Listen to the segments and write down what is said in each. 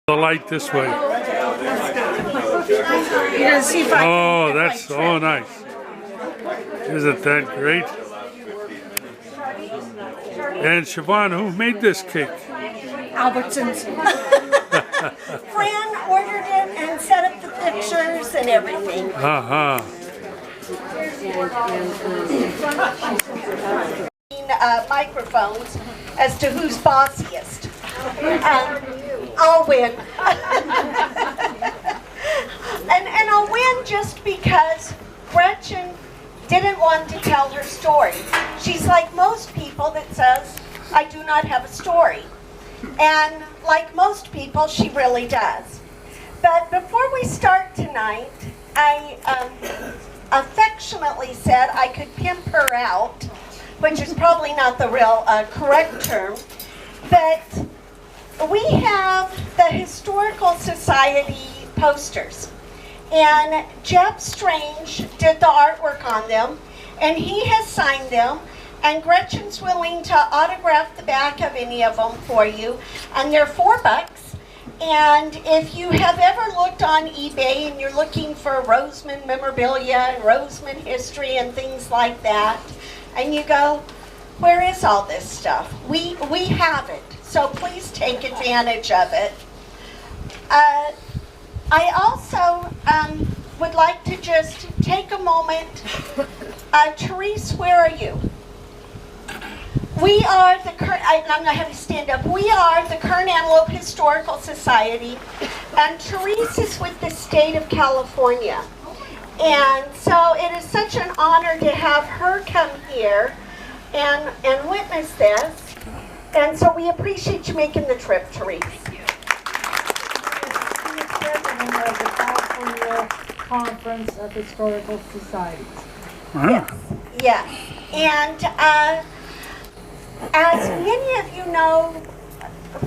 The light this way. Oh, that's so nice. Isn't that great? And Chavonne, who made this cake? Albertsons. Fran ordered it and set up the pictures and everything. Microphones as to who's bossiest. I'll win. and I'll win just because Gretchen didn't want to tell her story. She's like most people that says, I do not have a story. And like most people, she really does. But before we start tonight, I affectionately said I could pimp her out, which is probably not the real correct term. But we have the Historical Society posters. And Jeff Strange did the artwork on them, and he has signed them, and Gretchen's willing to autograph the back of any of them for you, and they're $4. And if you have ever looked on eBay and you're looking for Rosamond memorabilia and Rosamond history and things like that, and you go, where is all this stuff? We have it, so please take advantage of it. I also would like to just take a moment. Therese, where are you? We are the Kern, I'm going to have you stand up. We are the Kern Antelope Historical Society, and Therese is with the state of California. And so it is such an honor to have her come here and witness this. And so we appreciate you making the trip, Therese. Of the California Conference of Historical Societies. Yes. And as many of you know,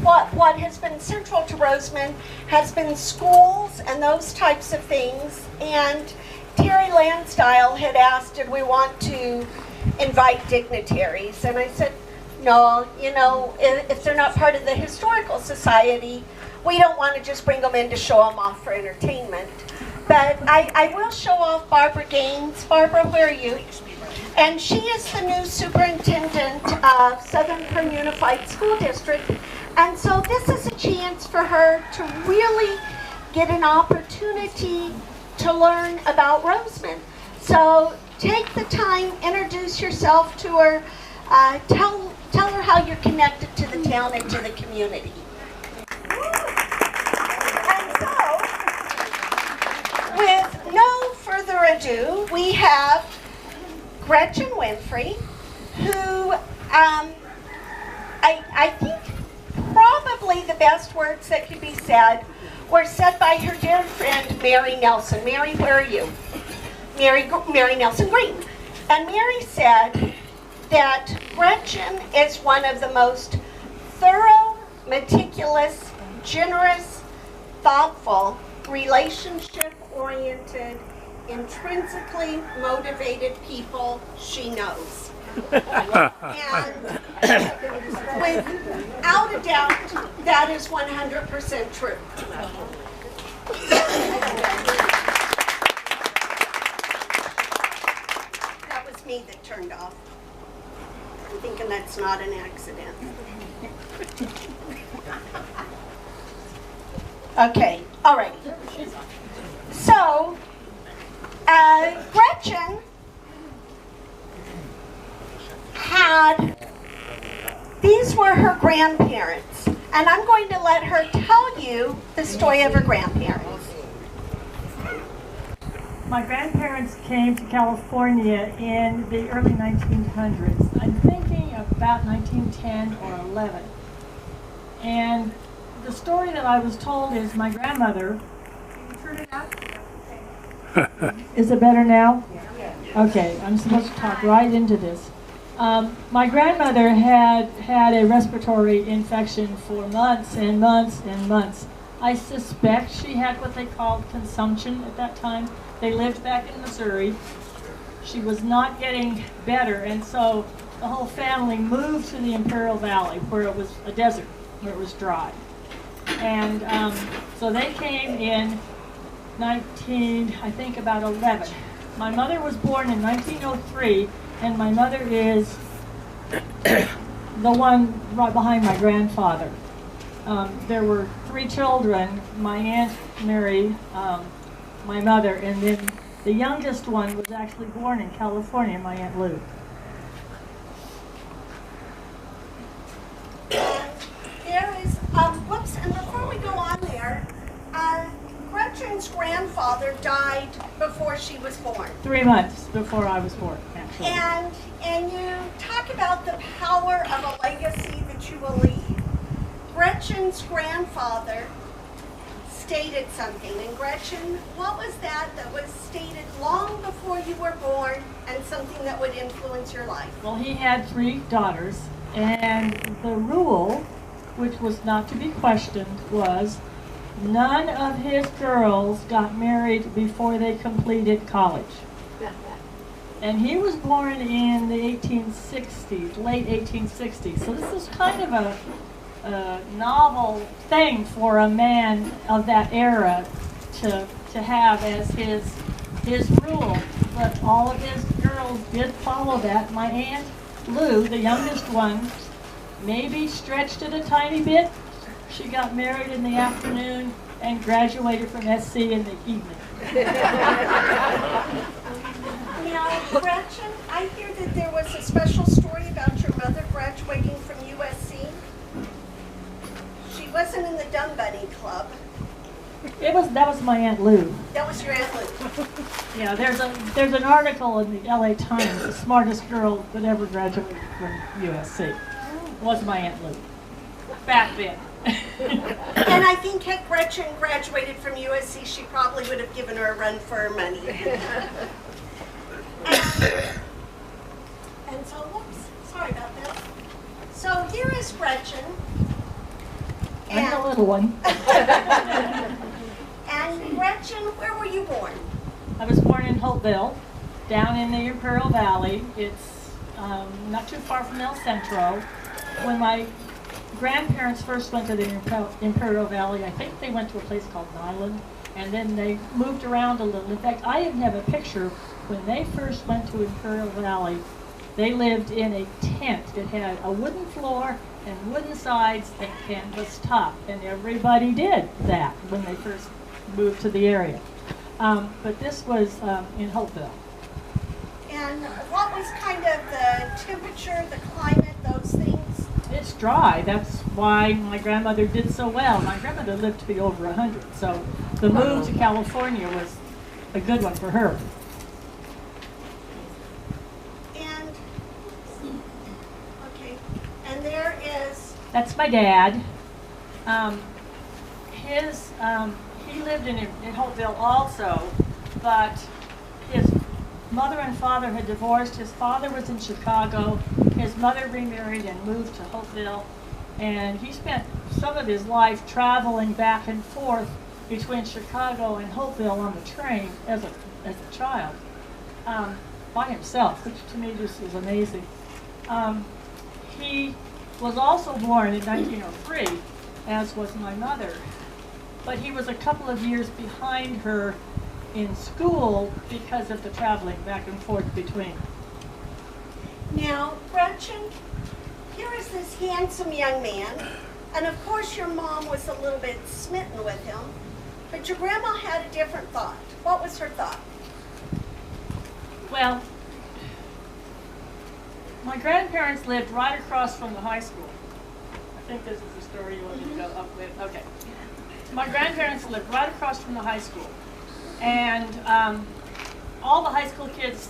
what has been central to Rosamond has been schools and those types of things. And Terry Landseidle had asked, did we want to invite dignitaries? And I said, no, you know, if they're not part of the Historical Society, we don't want to just bring them in to show them off for entertainment. But I will show off Barbara Gaines. Barbara, where are you? And she is the new superintendent of Southern Kern Unified School District. And so this is a chance for her to really get an opportunity to learn about Rosamond. So take the time, introduce yourself to her, tell her how you're connected to the town and to the community. And so, with no further ado, we have Gretchen Winfrey, who I think probably the best words that could be said were said by her dear friend Mary Nelson. Mary, where are you? Mary Nelson Green. And Mary said that Gretchen is one of the most thorough, meticulous, generous, thoughtful, relationship-oriented, intrinsically motivated people she knows. And without a doubt, that is 100% true. That was me that turned off. I'm thinking that's not an accident. Okay, all right. So, Gretchen these were her grandparents, and I'm going to let her tell you the story of her grandparents. My grandparents came to California in the early 1900s. I'm thinking about 1910 or 11. And the story that I was told is my grandmother. Can you turn it up? Is it better now? Okay, I'm supposed to talk right into this. My grandmother had a respiratory infection for months and months and months. I suspect she had what they called consumption at that time. They lived back in Missouri. She was not getting better, and so the whole family moved to the Imperial Valley, where it was a desert, where it was dry. And so they came in I think about 11. My mother was born in 1903, and my mother is the one right behind my grandfather. There were 3 children. My aunt married my mother, and then the youngest one was actually born in California, my Aunt Lou. There is, whoops, and before we go on there, Gretchen's grandfather died before she was born. 3 months before I was born, actually. And you talk about the power of a legacy that you will leave. Gretchen's grandfather stated something, and Gretchen, what was that was stated long before you were born and something that would influence your life? Well, he had 3 daughters, and the rule, which was not to be questioned, was none of his girls got married before they completed college. And he was born in the 1860s, late 1860s. So this is kind of a novel thing for a man of that era to have as his rule. But all of his girls did follow that. My Aunt Lou, the youngest one, maybe stretched it a tiny bit. She got married in the afternoon and graduated from SC in the evening. Now, Gretchen, I hear that there was a special story about your mother graduating from USC. She wasn't in the Dumb Bunny Club. That was my Aunt Lou. That was your Aunt Lou. Yeah, there's an article in the LA Times, the smartest girl that ever graduated from USC was my Aunt Lou. Back then. And I think had Gretchen graduated from USC, she probably would have given her a run for her money. And so, whoops, sorry about that. So here is Gretchen. I'm the little one. And Gretchen, where were you born? I was born in Hopeville, down in the Imperial Valley. It's not too far from El Centro. When my grandparents first went to the Imperial Valley, I think they went to a place called Nyland, and then they moved around a little. In fact, I even have a picture when they first went to Imperial Valley. They lived in a tent. It had a wooden floor and wooden sides and canvas top, and everybody did that when they first moved to the area. But this was in Hopeville. And what was kind of the temperature, the climate, those things? It's dry. That's why my grandmother did so well. My grandmother lived to be over 100, so the move to California was a good one for her. And, okay, and there is... That's my dad. He lived in Hopeville also, but his mother and father had divorced. His father was in Chicago. His mother remarried and moved to Hopeville. And he spent some of his life traveling back and forth between Chicago and Hopeville on the train as a child, by himself, which to me just is amazing. He was also born in 1903, as was my mother. But he was a couple of years behind her in school because of the traveling back and forth between. Now, Gretchen, here is this handsome young man, and of course your mom was a little bit smitten with him, but your grandma had a different thought. What was her thought? Well, my grandparents lived right across from the high school. I think this is the story you want me to go up with. Okay. My grandparents lived right across from the high school, and all the high school kids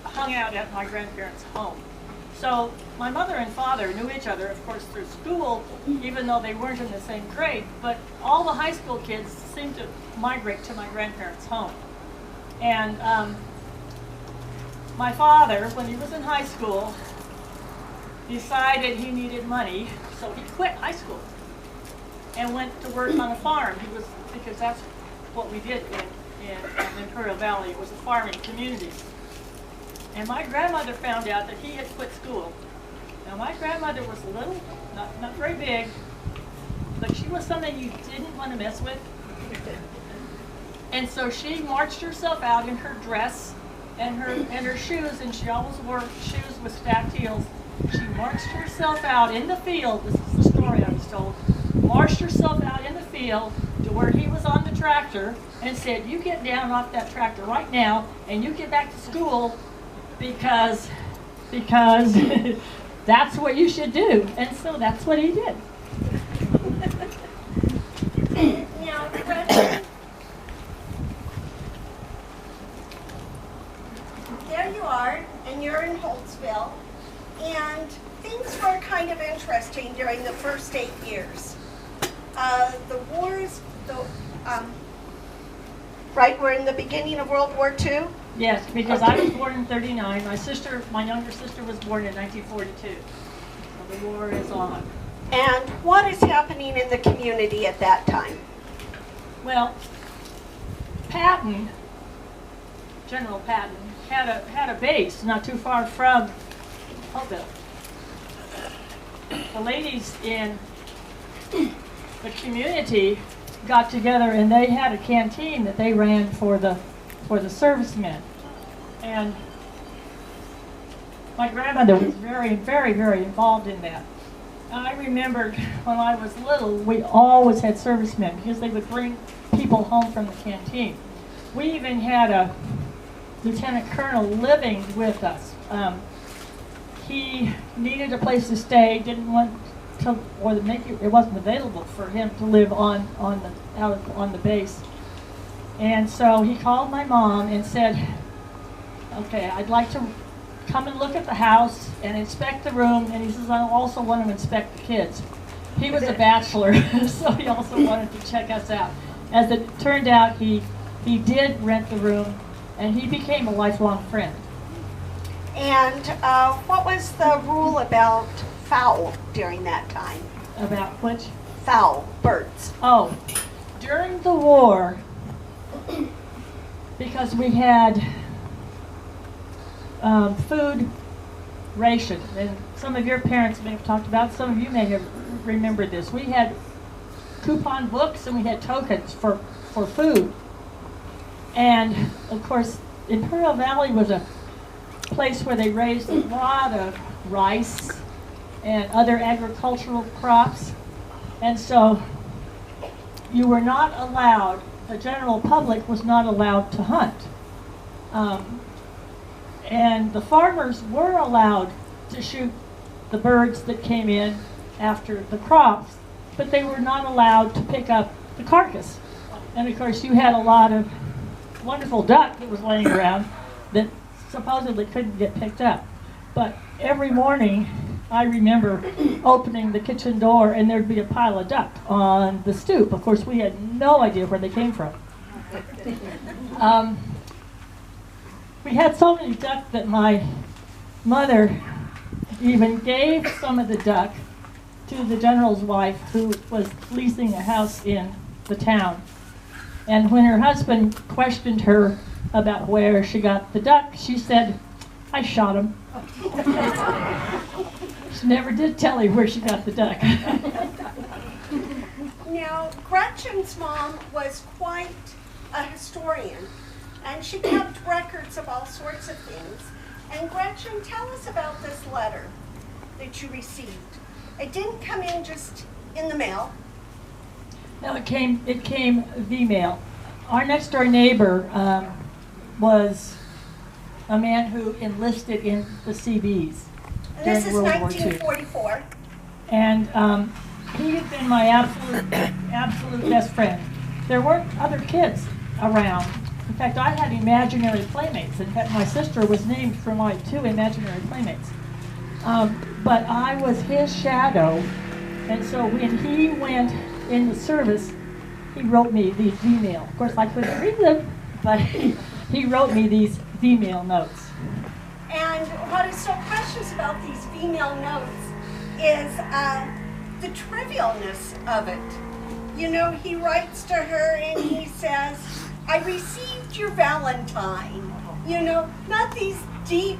hung out at my grandparents' home. So my mother and father knew each other, of course, through school, even though they weren't in the same grade, but all the high school kids seemed to migrate to my grandparents' home. And my father, when he was in high school, decided he needed money, so he quit high school and went to work on a farm. Because that's what we did in Imperial Valley. It was a farming community. And my grandmother found out that he had quit school. Now my grandmother was little, not very big, but she was something you didn't want to mess with. And so she marched herself out in her dress and her shoes, and she always wore shoes with stacked heels. She marched herself out in the field. This is the story I was told. Marched herself out in the field to where he was on the tractor and said, "You get down off that tractor right now, and you get back to school because that's what you should do." And so that's what he did. Now, Gretchen, there you are, and you're in Holtzville, and things were kind of interesting during the first 8 years. The wars, right, we're in the beginning of World War II? Yes, because I was born in '39. My younger sister was born in 1942. So the war is on. And what is happening in the community at that time? Well, Patton, General Patton, had a base not too far from Holtville. The ladies in the community got together and they had a canteen that they ran for the servicemen. And my grandmother was very, very, very involved in that. I remembered when I was little, we always had servicemen because they would bring people home from the canteen. We even had a lieutenant colonel living with us. He needed a place to stay, didn't want to, or it wasn't available for him to live out on the base. And so he called my mom and said, "Okay, I'd like to come and look at the house and inspect the room," and he says, "I also want to inspect the kids." He was a bachelor, so he also wanted to check us out. As it turned out, he did rent the room, and he became a lifelong friend. And what was the rule about fowl during that time? About which? Fowl, birds. Oh, during the war, because we had food ration, and some of your parents may have talked about, some of you may have remembered this. We had coupon books and we had tokens for food. And of course, Imperial Valley was a place where they raised a lot of rice and other agricultural crops. And so you were not allowed, the general public was not allowed to hunt. And the farmers were allowed to shoot the birds that came in after the crops, but they were not allowed to pick up the carcass. And of course you had a lot of wonderful duck that was laying around that supposedly couldn't get picked up. But every morning I remember opening the kitchen door and there'd be a pile of duck on the stoop. Of course we had no idea where they came from. We had so many duck that my mother even gave some of the duck to the general's wife who was leasing a house in the town. And when her husband questioned her about where she got the duck, she said, "I shot him." She never did tell him where she got the duck. Now, Gretchen's mom was quite a historian, and she kept records of all sorts of things. And Gretchen, tell us about this letter that you received. It didn't come in just in the mail. No, it came via mail. Our next door neighbor was a man who enlisted in the CBs And during this is World War II. 1944. And he had been my absolute best friend. There weren't other kids around. In fact, I had imaginary playmates. In fact, my sister was named for my 2 imaginary playmates. But I was his shadow, and so when he went in the service, he wrote me these email. Of course, I couldn't read them, but he wrote me these email notes. And what is so precious about these female notes is the trivialness of it. You know, he writes to her and he says, "I received your Valentine." You know, not these deep,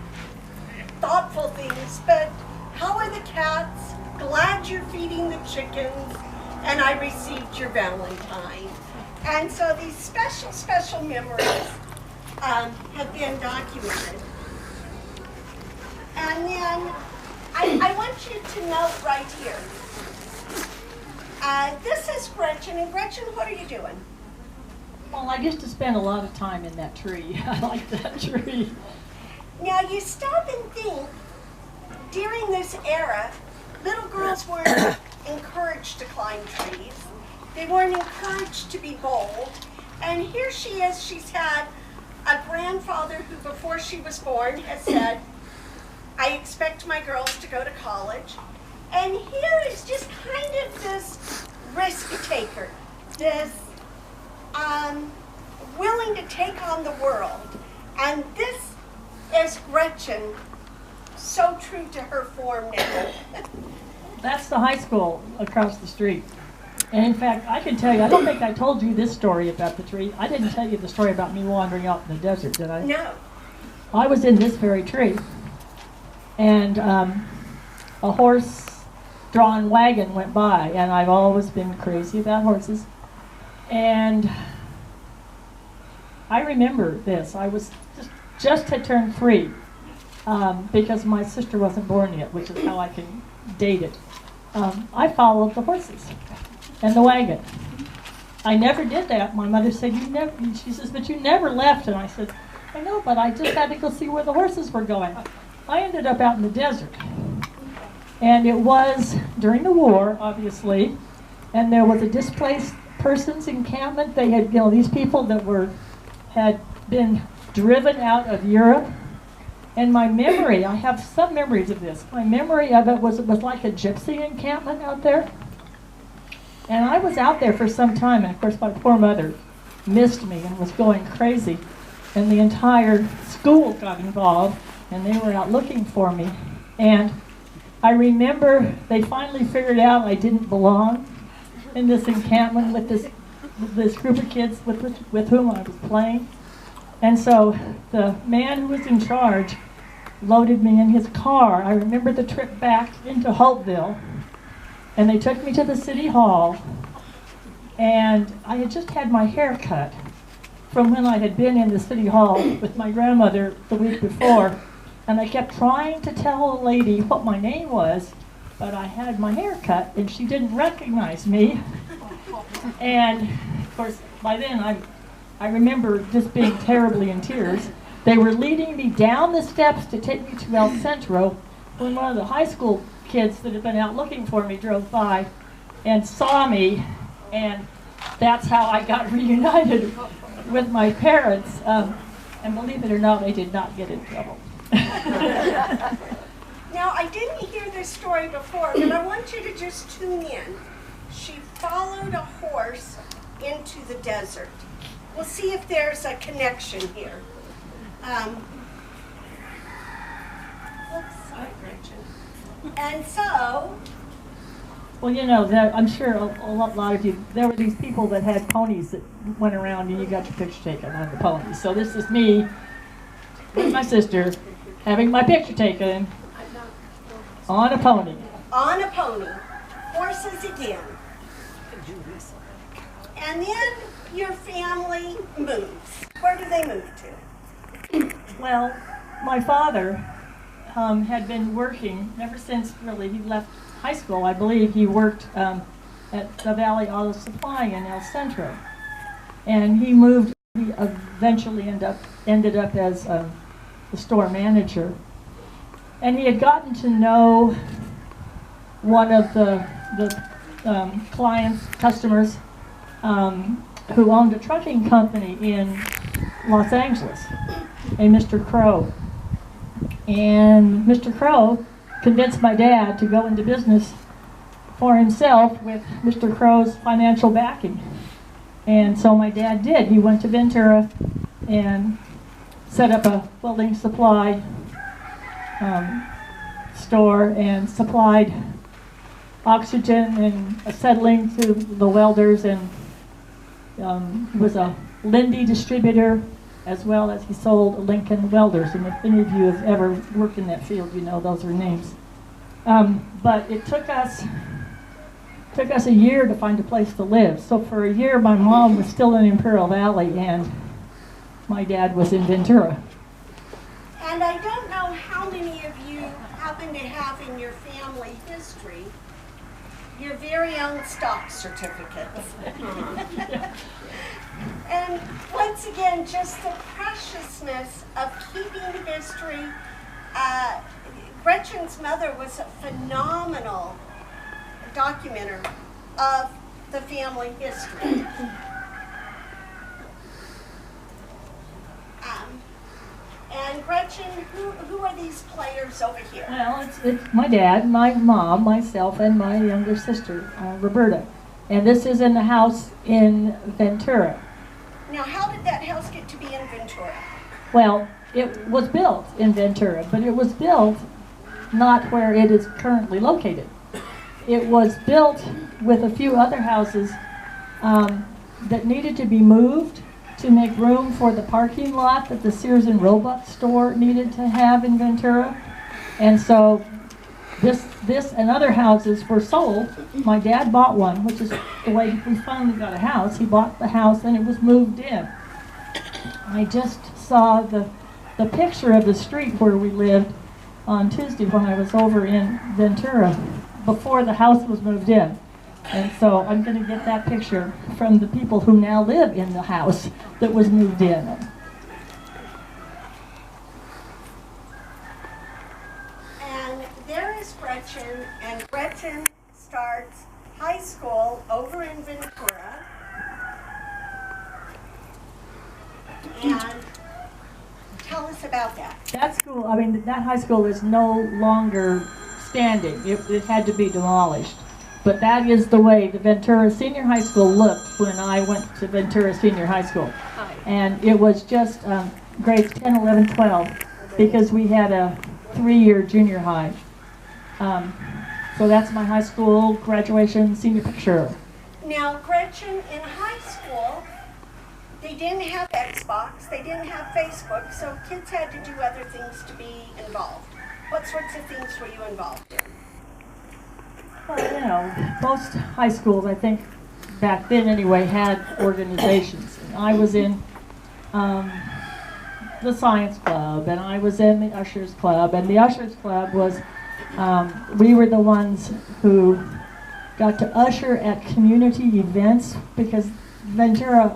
thoughtful things, but how are the cats? Glad you're feeding the chickens. and I received your Valentine. And so these special, special memories have been documented. And then I want you to note right here. This is Gretchen, and Gretchen, what are you doing? Well, I used to spend a lot of time in that tree. I like that tree. Now you stop and think, during this era, little girls weren't encouraged to climb trees. They weren't encouraged to be bold. And here she is, she's had a grandfather who before she was born has said, I expect my girls to go to college. And here is just kind of this risk taker, this willing to take on the world. And this is Gretchen, so true to her form now. That's the high school across the street. And in fact, I can tell you, I don't think I told you this story about the tree. I didn't tell you the story about me wandering out in the desert, did I? No. I was in this very tree, and a horse-drawn wagon went by, and I've always been crazy about horses. And I remember this. I was just had turned 3 because my sister wasn't born yet, which is how I can date it. I followed the horses and the wagon. I never did that. My mother said, she says, but you never left. And I said, I know, but I just had to go see where the horses were going. I ended up out in the desert. And it was during the war, obviously, and there was a displaced persons encampment. They had, these people that had been driven out of Europe. And my memory, I have some memories of this. My memory of it was like a gypsy encampment out there. And I was out there for some time, and of course my poor mother missed me and was going crazy. And the entire school got involved, and they were out looking for me. And I remember they finally figured out I didn't belong in this encampment with this group of kids with whom I was playing. And so the man who was in charge loaded me in his car. I remember the trip back into Hopeville, and they took me to the city hall, and I had just had my hair cut from when I had been in the city hall with my grandmother the week before, and I kept trying to tell a lady what my name was, but I had my hair cut, and she didn't recognize me. And of course, by then I remember just being terribly in tears. They were leading me down the steps to take me to El Centro when one of the high school kids that had been out looking for me drove by and saw me, and that's how I got reunited with my parents. And believe it or not, I did not get in trouble. Now, I didn't hear this story before, but I want you to just tune in. She followed a horse into the desert. We'll see if there's a connection here. Looks like Gretchen. And so... Well, I'm sure a lot of you, there were these people that had ponies that went around and you got your picture taken on the ponies. So this is me with my sister having my picture taken on a pony. On a pony. Horses again. And then your family moves. Where do they move to? Well, my father had been working ever since really he left high school. I believe he worked at the Valley Auto Supply in El Centro. And he moved, he eventually ended up as the store manager. And he had gotten to know one of the customers who owned a trucking company in Los Angeles, a Mr. Crow. And Mr. Crow convinced my dad to go into business for himself with Mr. Crow's financial backing. And so my dad did. He went to Ventura and set up a welding supply store and supplied oxygen and acetylene to the welders, and he was a Lindy distributor as well as he sold Lincoln welders. And if any of you have ever worked in that field, you know those are names. But it took us took us a year to find a place to live. So for a year, my mom was still in Imperial Valley, and my dad was in Ventura. And I don't know how many of you happen to have in your family history your very own stock certificates. And once again, just the preciousness of keeping history. Gretchen's mother was a phenomenal documenter of the family history. And Gretchen, who are these players over here? Well, it's my dad, my mom, myself, and my younger sister, Roberta. And this is in the house in Ventura. Now, how did that house get to be in Ventura? Well, it was built in Ventura, but it was built not where it is currently located. It was built with a few other houses that needed to be moved to make room for the parking lot that the Sears and Roebuck store needed to have in Ventura. And so this and other houses were sold. My dad bought one, which is the way we finally got a house. He bought the house and it was moved in. I just saw the picture of the street where we lived on Tuesday when I was over in Ventura before the house was moved in. And so I'm going to get that picture from the people who now live in the house that was moved in. And there is Gretchen, and Gretchen starts high school over in Ventura. And tell us about that. That school, I mean, that high school is no longer standing. It had to be demolished. But that is the way the Ventura Senior High School looked when I went to Ventura Senior High School. And it was just grades 10, 11, 12, because we had a 3-year junior high. So that's my high school graduation senior picture. Now, Gretchen, in high school, they didn't have Xbox, they didn't have Facebook, so kids had to do other things to be involved. What sorts of things were you involved in? Well, you know, most high schools, I think, back then anyway, had organizations. And I was in the Science Club, and I was in the Ushers Club, and the Ushers Club was, we were the ones who got to usher at community events, because Ventura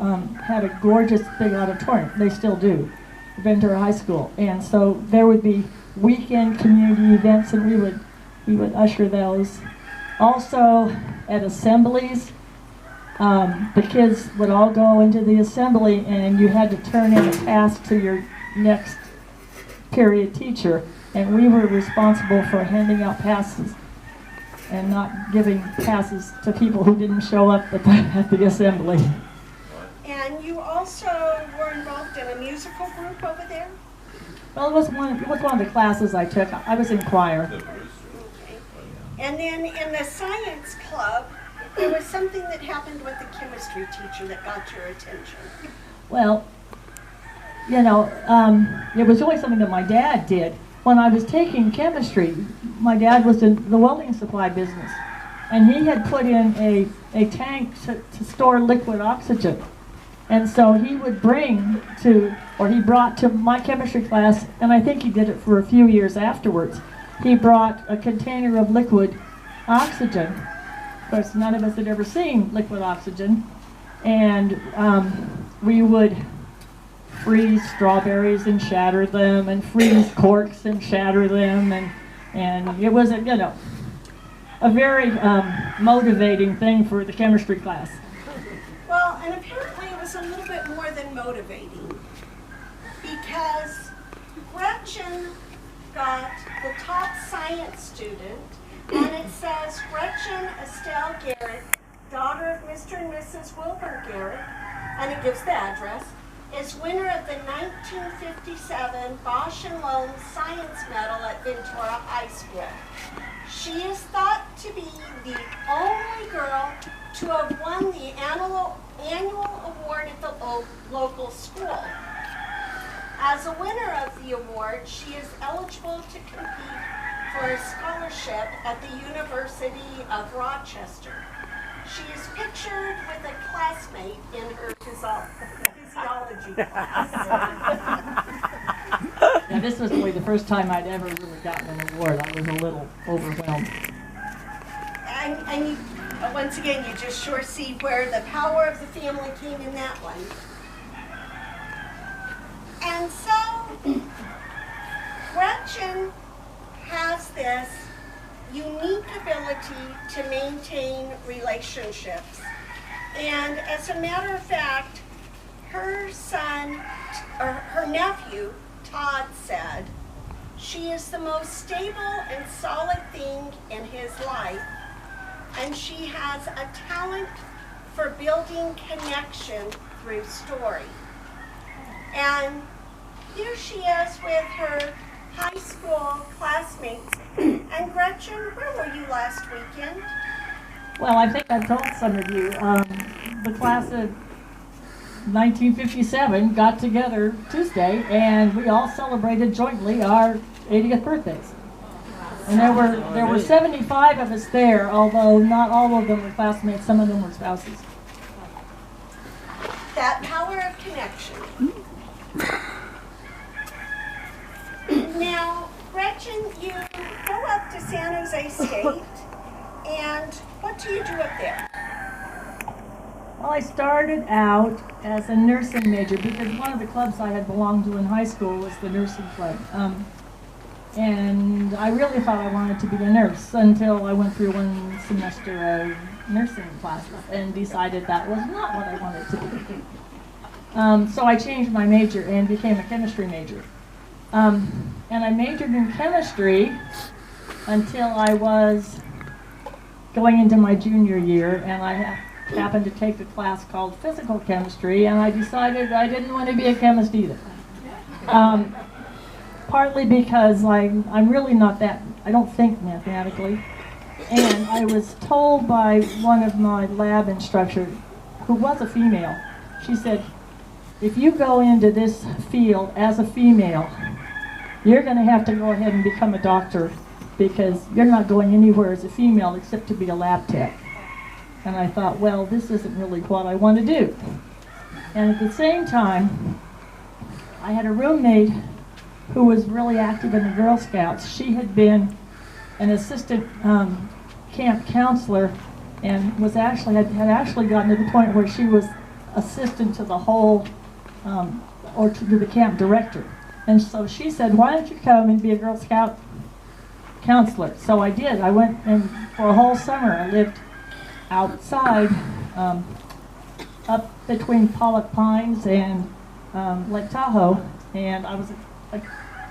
had a gorgeous big auditorium. They still do, Ventura High School. And so there would be weekend community events, and we would usher those. Also, at assemblies, the kids would all go into the assembly, and you had to turn in a task to your next period teacher, and we were responsible for handing out passes and not giving passes to people who didn't show up at the assembly. And you also were involved in a musical group over there? Well, it was one of the classes I took. I was in choir. And then in the science club, there was something that happened with the chemistry teacher that got your attention. Well, you know, it was really something that my dad did. When I was taking chemistry, my dad was in the welding supply business, and he had put in a tank to store liquid oxygen. And so he would he brought to my chemistry class, and I think he did it for a few years afterwards, he brought a container of liquid oxygen. Of course, none of us had ever seen liquid oxygen. And we would freeze strawberries and shatter them, and freeze corks and shatter them. And it was, a very motivating thing for the chemistry class. Well, and apparently it was a little bit more than motivating, because Gretchen got the top science student, and it says Gretchen Estelle Garrett, daughter of Mr. and Mrs. Wilbur Garrett, and it gives the address, is winner of the 1957 Bosch and Loam Science Medal at Ventura High School. She is thought to be the only girl to have won the annual award at the local school. As a winner of the award, she is eligible to compete for a scholarship at the University of Rochester. She is pictured with a classmate in her physiology class. Now, this was really the first time I'd ever really gotten an award. I was a little overwhelmed. And you, once again, you just sure see where the power of the family came in that one. And so, Gretchen has this unique ability to maintain relationships. And as a matter of fact, her son, or her nephew, Todd, said, she is the most stable and solid thing in his life, and she has a talent for building connection through story. And here she is with her high school classmates. And Gretchen, where were you last weekend? Well, I think I told some of you, the class of 1957 got together Tuesday, and we all celebrated jointly our 80th birthdays. And there were 75 of us there, although not all of them were classmates, some of them were spouses. That power of connection. Now, Gretchen, you go up to San Jose State, and what do you do up there? Well, I started out as a nursing major because one of the clubs I had belonged to in high school was the nursing club. And I really thought I wanted to be a nurse until I went through one semester of nursing classes and decided that was not what I wanted to be. So I changed my major and became a chemistry major. And I majored in chemistry until I was going into my junior year, and I happened to take a class called physical chemistry, and I decided I didn't want to be a chemist either. Partly because I'm really not that, I don't think mathematically, and I was told by one of my lab instructors, who was a female, she said, if you go into this field as a female, you're going to have to go ahead and become a doctor because you're not going anywhere as a female except to be a lab tech. And I thought, well, this isn't really what I want to do. And at the same time, I had a roommate who was really active in the Girl Scouts. She had been an assistant camp counselor and was actually had actually gotten to the point where she was assistant to the whole, or to the camp director. And so she said, why don't you come and be a Girl Scout counselor? So I did. I went, and for a whole summer I lived outside, up between Pollock Pines and Lake Tahoe, and I was a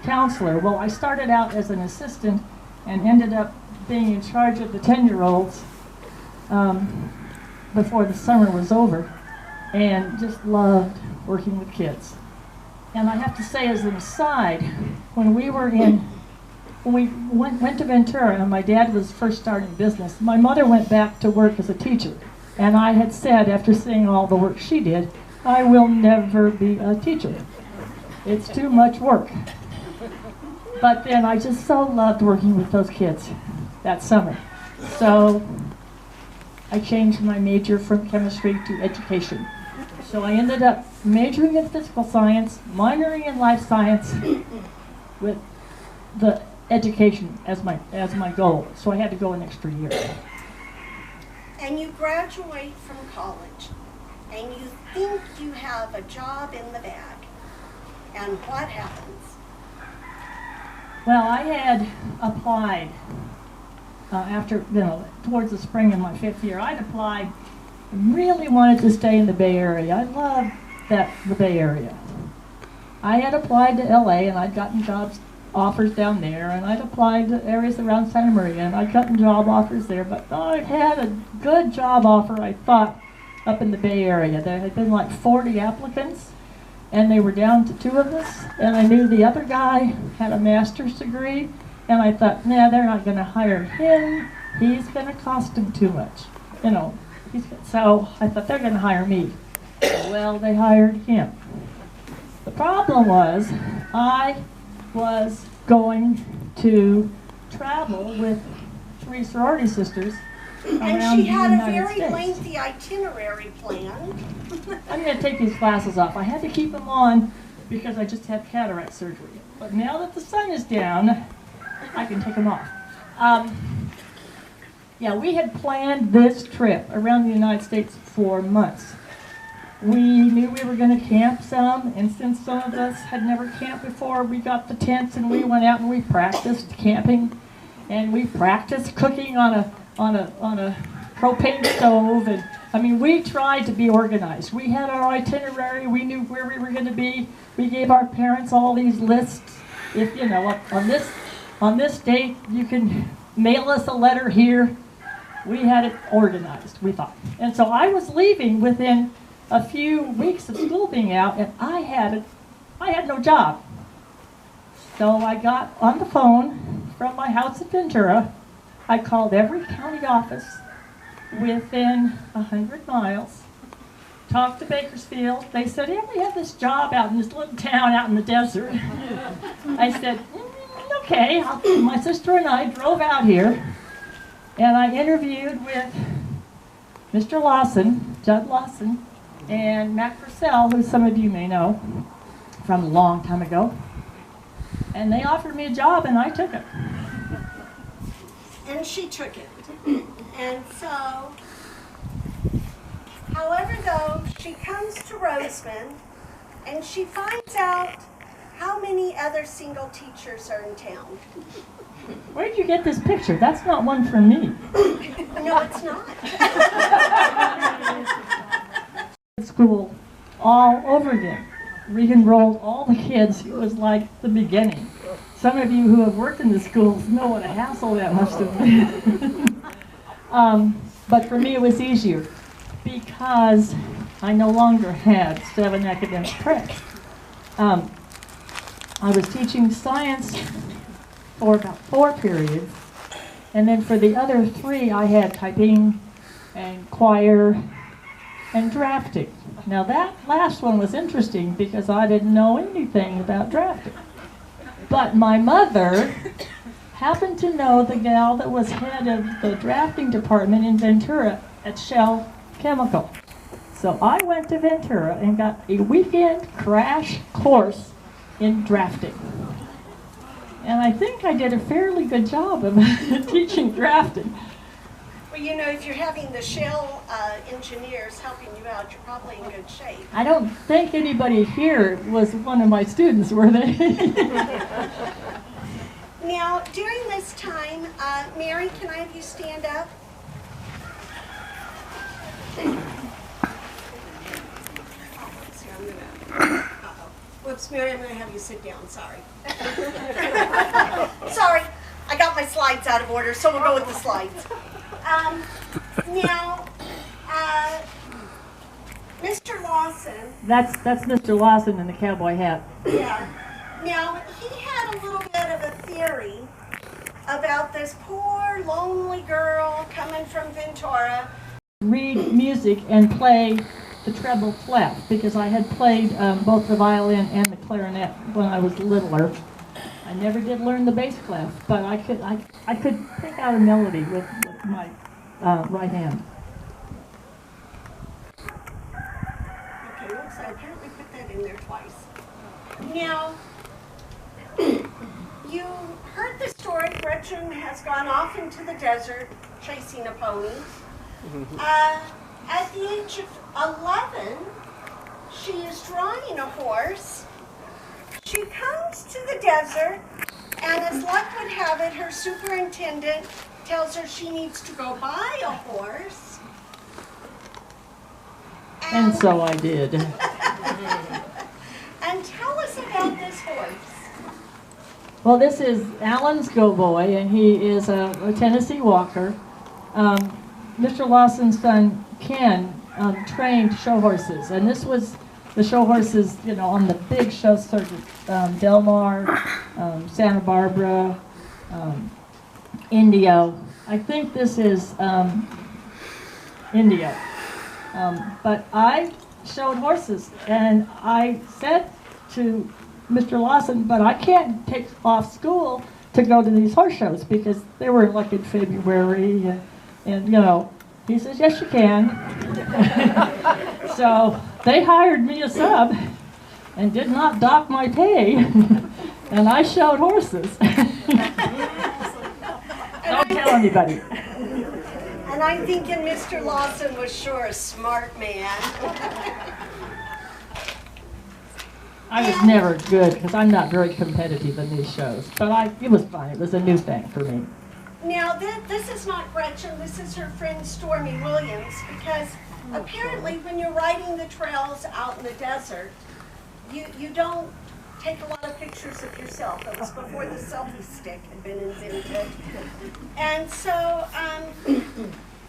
counselor. Well, I started out as an assistant and ended up being in charge of the 10-year-olds before the summer was over, and just loved working with kids. And I have to say, as an aside, when we went to Ventura and my dad was first starting business, my mother went back to work as a teacher. And I had said, after seeing all the work she did, I will never be a teacher. It's too much work. But then I just so loved working with those kids that summer. So I changed my major from chemistry to education. So I ended up majoring in physical science, minoring in life science, with the education as my goal. So I had to go an extra year. And you graduate from college, and you think you have a job in the bag. And what happens? Well, I had applied after, towards the spring of my 5th year. I'd applied and really wanted to stay in the Bay Area. I loved the Bay Area. I had applied to LA, and I'd gotten jobs offers down there, and I'd applied to areas around Santa Maria, and I'd gotten job offers there, but I had a good job offer, I thought, up in the Bay Area. There had been like 40 applicants, and they were down to 2 of us, and I knew the other guy had a master's degree, and I thought, nah, they're not going to hire him. He's going to cost them too much. So I thought, they're going to hire me. Well, they hired him. The problem was, I was going to travel with 3 sorority sisters And around she the had a United very States. lengthy itinerary plan. I'm going to take these glasses off. I had to keep them on because I just had cataract surgery. But now that the sun is down, I can take them off. Yeah, we had planned this trip around the United States for months. We knew we were going to camp some, and since some of us had never camped before, we got the tents and we went out and we practiced camping, and we practiced cooking on a propane stove. And I mean, we tried to be organized. We had our itinerary. We knew where we were going to be. We gave our parents all these lists. If you know, on this date, you can mail us a letter here. We had it organized, we thought. And so I was leaving within a few weeks of school being out, and I had no job. So I got on the phone from my house in Ventura. I called every county office within 100 miles, talked to Bakersfield. They said, yeah, we have this job out in this little town out in the desert. I said, okay. My sister and I drove out here, and I interviewed with Mr. Lawson, Judd Lawson, and Matt Purcell, who some of you may know from a long time ago. And they offered me a job, and I took it. And she took it. And so, however though, she comes to Rosamond, and she finds out how many other single teachers are in town. Where did you get this picture? That's not one from me. No, it's not. School all over again. Re-enrolled all the kids. It was like the beginning. Some of you who have worked in the schools know what a hassle that must have been. But for me it was easier because I no longer had 7 academic credits. I was teaching science for about 4 periods, and then for the other 3 I had typing and choir and drafting. Now that last one was interesting because I didn't know anything about drafting. But my mother happened to know the gal that was head of the drafting department in Ventura at Shell Chemical. So I went to Ventura and got a weekend crash course in drafting. And I think I did a fairly good job of teaching drafting. Well, you know, if you're having the Shell engineers helping you out, you're probably in good shape. I don't think anybody here was one of my students, were they? Now, during this time, Mary, can I have you stand up? Whoops, Mary, I'm going to have you sit down. Sorry. Sorry, I got my slides out of order, so we'll go with the slides. Now, Mr. Lawson. That's Mr. Lawson in the cowboy hat. Yeah. Now, he had a little bit of a theory about this poor, lonely girl coming from Ventura. Read music and play the treble clef because I had played both the violin and the clarinet when I was littler. I never did learn the bass clef, but I could pick out a melody with my right hand. Okay, looks like I apparently put that in there twice. Now, you heard the story. Gretchen has gone off into the desert chasing a pony. At the age of 11, she is drawing a horse. She comes to the desert, and as luck would have it, her superintendent tells her she needs to go buy a horse. And so I did. And tell us about this horse. Well, this is Alan's Go-Boy, and he is a Tennessee Walker. Mr. Lawson's son, Ken, trained show horses, and this was the show horses, you know, on the big show circuit, Del Mar, Santa Barbara, Indio. I think this is Indio. But I showed horses, and I said to Mr. Lawson, but I can't take off school to go to these horse shows because they were like in February. And, he says, yes, you can. So they hired me a sub and did not dock my pay. And I showed horses. Don't tell anybody. And I'm thinking Mr. Lawson was sure a smart man. I was never good because I'm not very competitive in these shows. But it was fun. It was a new thing for me. Now, this is not Gretchen. This is her friend Stormy Williams, because apparently when you're riding the trails out in the desert, you don't take a lot of pictures of yourself. It was before the selfie stick had been invented. And so,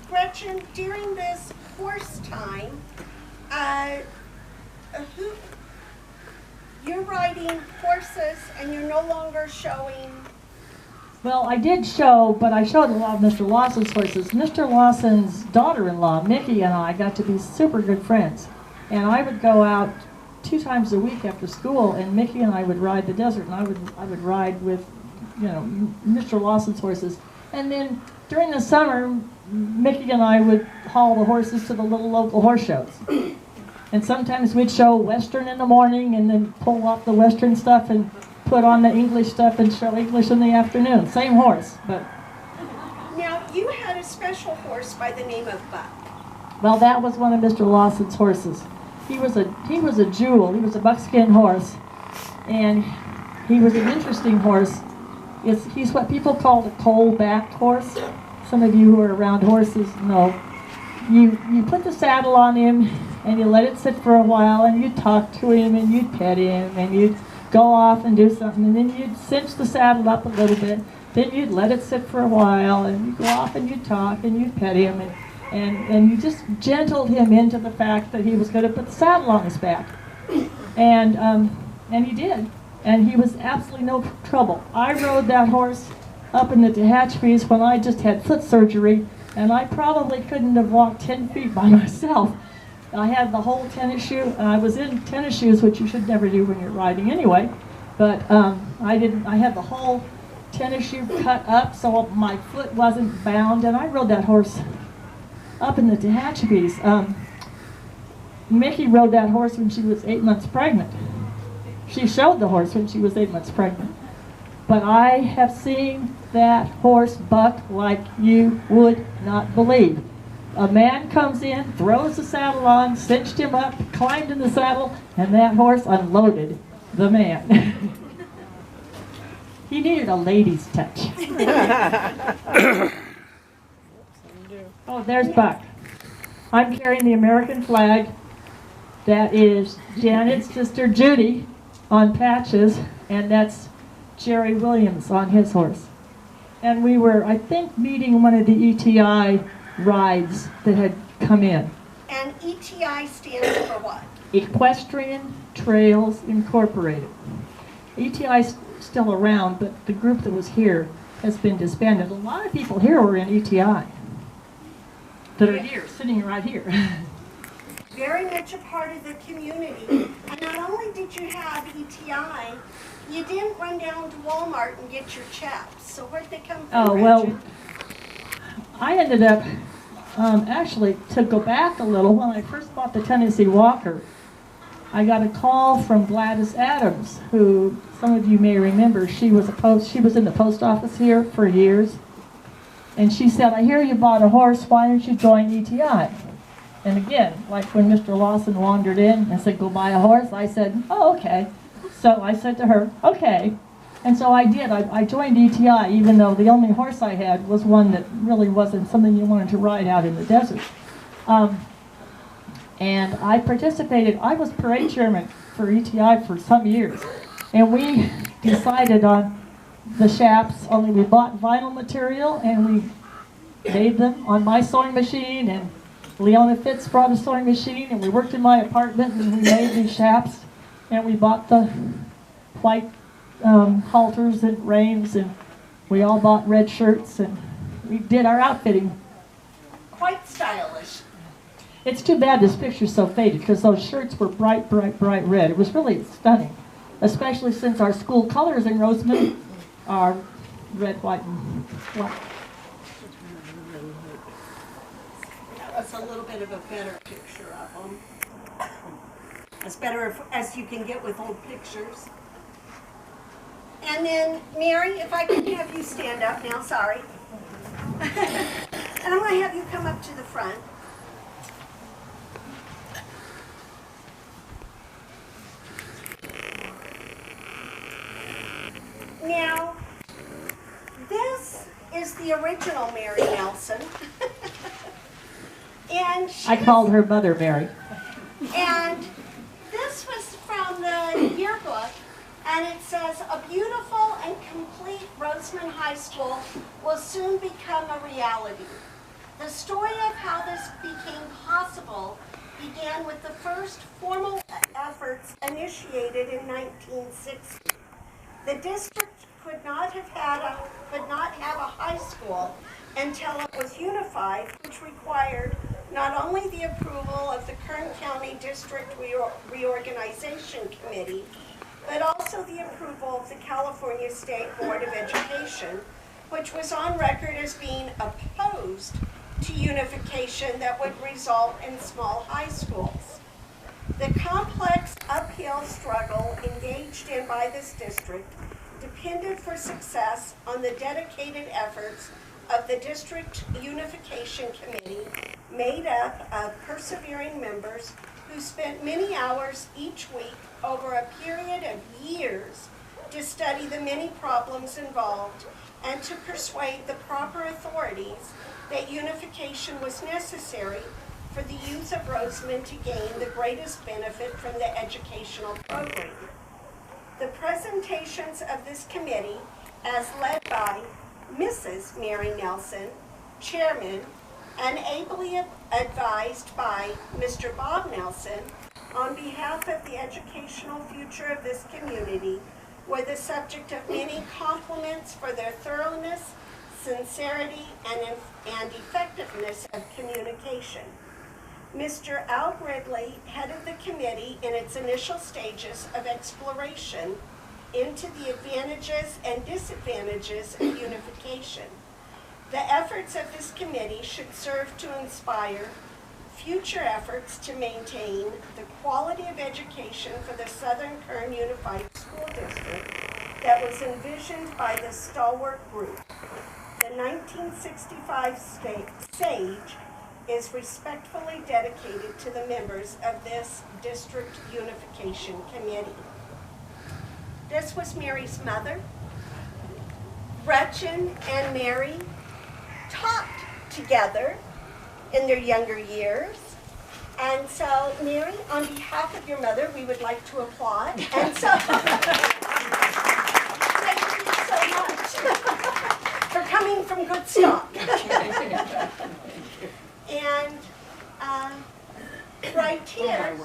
Gretchen, during this horse time, you're riding horses and you're no longer showing. Well, I did show, but I showed a lot of Mr. Lawson's horses. Mr. Lawson's daughter-in-law, Mickey, and I got to be super good friends. And I would go out 2 times a week after school, and Mickey and I would ride the desert, and I would ride with, Mr. Lawson's horses. And then during the summer, Mickey and I would haul the horses to the little local horse shows. And sometimes we'd show Western in the morning and then pull off the Western stuff and put on the English stuff and show English in the afternoon. Same horse, but... Now, you had a special horse by the name of Buck. Well, that was one of Mr. Lawson's horses. He was a jewel. He was a buckskin horse, and he was an interesting horse. He's what people call a coal-backed horse. Some of you who are around horses know. You put the saddle on him, and you let it sit for a while, and you talk to him, and you pet him, and you go off and do something, and then you'd cinch the saddle up a little bit, then you'd let it sit for a while, and you'd go off and you'd talk, and you'd pet him, and you just gentled him into the fact that he was going to put the saddle on his back. And he did, and he was absolutely no trouble. I rode that horse up in the Tehachapi's when I just had foot surgery, and I probably couldn't have walked 10 feet by myself. I had the whole tennis shoe, and I was in tennis shoes, which you should never do when you're riding anyway. But I had the whole tennis shoe cut up so my foot wasn't bound, and I rode that horse up in the Tehachapi's. Mickey rode that horse when she was 8 months pregnant. She showed the horse when she was 8 months pregnant. But I have seen that horse buck like you would not believe. A man comes in, throws the saddle on, cinched him up, climbed in the saddle, and that horse unloaded the man. He needed a lady's touch. Oh, there's Buck. I'm carrying the American flag. That is Janet's sister Judy on patches, and that's Jerry Williams on his horse. And we were, I think, meeting one of the ETI rides that had come in. And ETI stands for what? Equestrian Trails Incorporated. ETI is still around, but the group that was here has been disbanded. A lot of people here were in ETI that are here, sitting right here. Very much a part of the community. And not only did you have ETI, you didn't run down to Walmart and get your chaps. So where'd they come from? Oh, well, I ended up, actually, to go back a little, when I first bought the Tennessee Walker, I got a call from Gladys Adams, who some of you may remember. She was in the post office here for years. And she said, I hear you bought a horse, why don't you join ETI? And again, like when Mr. Lawson wandered in and said, go buy a horse, I said, oh, okay. So I said to her, okay. And so I did. I joined ETI, even though the only horse I had was one that really wasn't something you wanted to ride out in the desert. And I participated. I was parade chairman for ETI for some years. And we decided on the chaps, only we bought vinyl material and we made them on my sewing machine, and Leona Fitz brought a sewing machine, and we worked in my apartment and we made these chaps, and we bought the white halters and reins, and we all bought red shirts, and we did our outfitting. Quite stylish. It's too bad this picture's so faded, because those shirts were bright, bright, bright red. It was really stunning, especially since our school colors in Rosamond are red, white, and black. a little bit of a better picture of them. As better as you can get with old pictures. And then, Mary, if I could have you stand up now, sorry. And I'm going to have you come up to the front. Now, this is the original Mary Nelson. And I called her Mother Mary. And this was from the yearbook, and it says, "A beautiful and complete Rosamond High School will soon become a reality." The story of how this became possible began with the first formal efforts initiated in 1960. The district could not have a high school until it was unified, which required not only the approval of the Kern County District Reorganization Committee, but also the approval of the California State Board of Education, which was on record as being opposed to unification that would result in small high schools. The complex uphill struggle engaged in by this district depended for success on the dedicated efforts of the District Unification Committee, made up of persevering members who spent many hours each week over a period of years to study the many problems involved and to persuade the proper authorities that unification was necessary for the youth of Rosamond to gain the greatest benefit from the educational program. The presentations of this committee, as led by Mrs. Mary Nelson, chairman, and ably advised by Mr. Bob Nelson, on behalf of the educational future of this community, were the subject of many compliments for their thoroughness, sincerity, and effectiveness of communication. Mr. Al Ridley headed the committee in its initial stages of exploration into the advantages and disadvantages of unification. The efforts of this committee should serve to inspire future efforts to maintain the quality of education for the Southern Kern Unified School District that was envisioned by the stalwart group. The 1965 SAGE is respectfully dedicated to the members of this District Unification Committee. This was Mary's mother. Gretchen and Mary taught together in their younger years. And so, Mary, on behalf of your mother, we would like to applaud. And so, thank you so much for coming from good stock. And right here,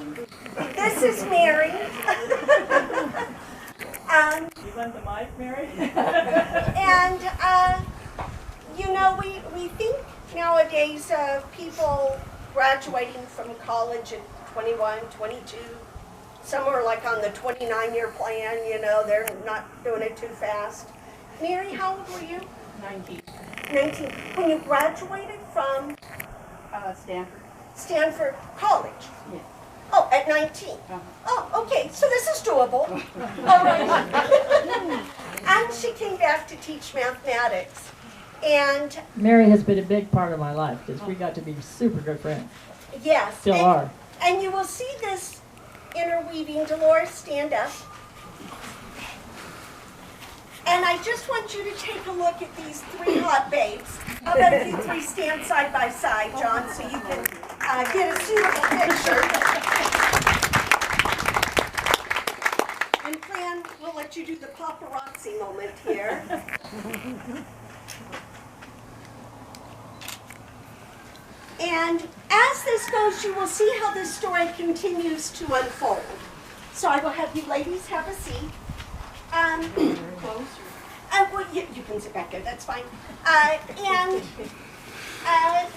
this is Mary. You want the mic, Mary? And, you know, we think nowadays of people graduating from college at 21, 22. Some are like on the 29-year plan, you know, they're not doing it too fast. Mary, how old were you? 19. 19. When you graduated from Stanford. Stanford College? Yeah. Oh, at 19. Oh, okay, so this is doable. All right. And she came back to teach mathematics. And Mary has been a big part of my life because we got to be super good friends. yes. Still are. And you will see this interweaving. Dolores, stand up. And I just want you to take a look at these three hot babes. How about if you three stand side by side, John, so you can get a suitable picture. And Fran, we'll let you do the paparazzi moment here. And as this goes, you will see how this story continues to unfold. So I will have you ladies have a seat. Well, you can sit back there, that's fine.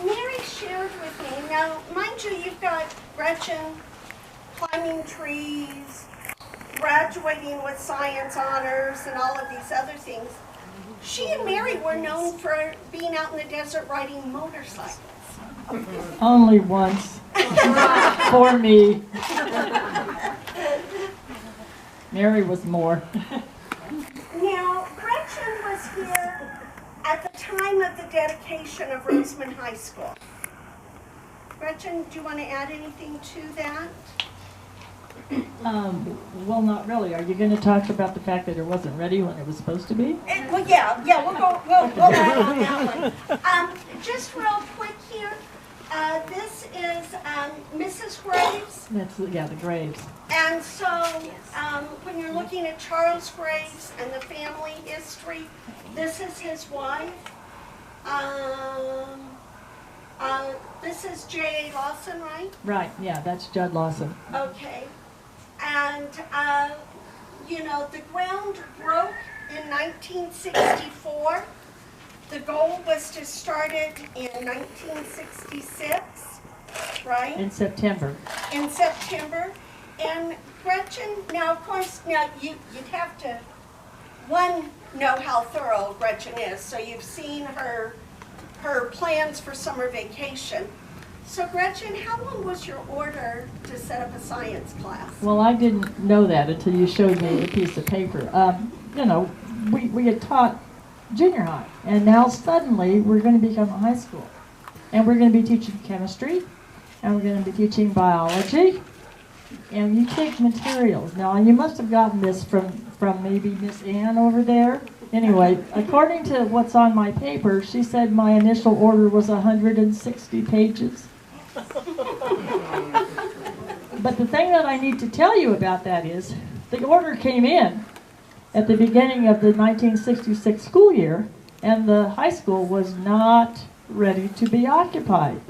Mary shared with me, now mind you, you've got Gretchen climbing trees, graduating with science honors, and all of these other things. She and Mary were known for being out in the desert riding motorcycles. Only once. For me. Mary was more. Now, Gretchen was here at the time of the dedication of Rosamond High School. Gretchen, do you want to add anything to that? Well, not really. Are you going to talk about the fact that it wasn't ready when it was supposed to be? Well, yeah, we'll add on that one. Just real quick here, this is Mrs. Graves. That's, yeah, the Graves. And so, when you're looking at Charles Graves and the family history, this is his wife. This is J.A. Lawson, right? Right, yeah, that's Judd Lawson. Okay. And, you know, the ground broke in 1964. The goal was to start it in 1966, right? In September. In September. And Gretchen, now of course, now you'd have to, one, know how thorough Gretchen is. So you've seen her plans for summer vacation. So Gretchen, how long was your order to set up a science class? Well, I didn't know that until you showed me the piece of paper. You know, we had taught junior high, and now suddenly we're going to become a high school. And we're going to be teaching chemistry, and we're going to be teaching biology, and you take materials. Now, you must have gotten this from maybe Miss Ann over there. Anyway, according to what's on my paper, she said my initial order was 160 pages. But the thing that I need to tell you about that is, the order came in at the beginning of the 1966 school year, and the high school was not ready to be occupied.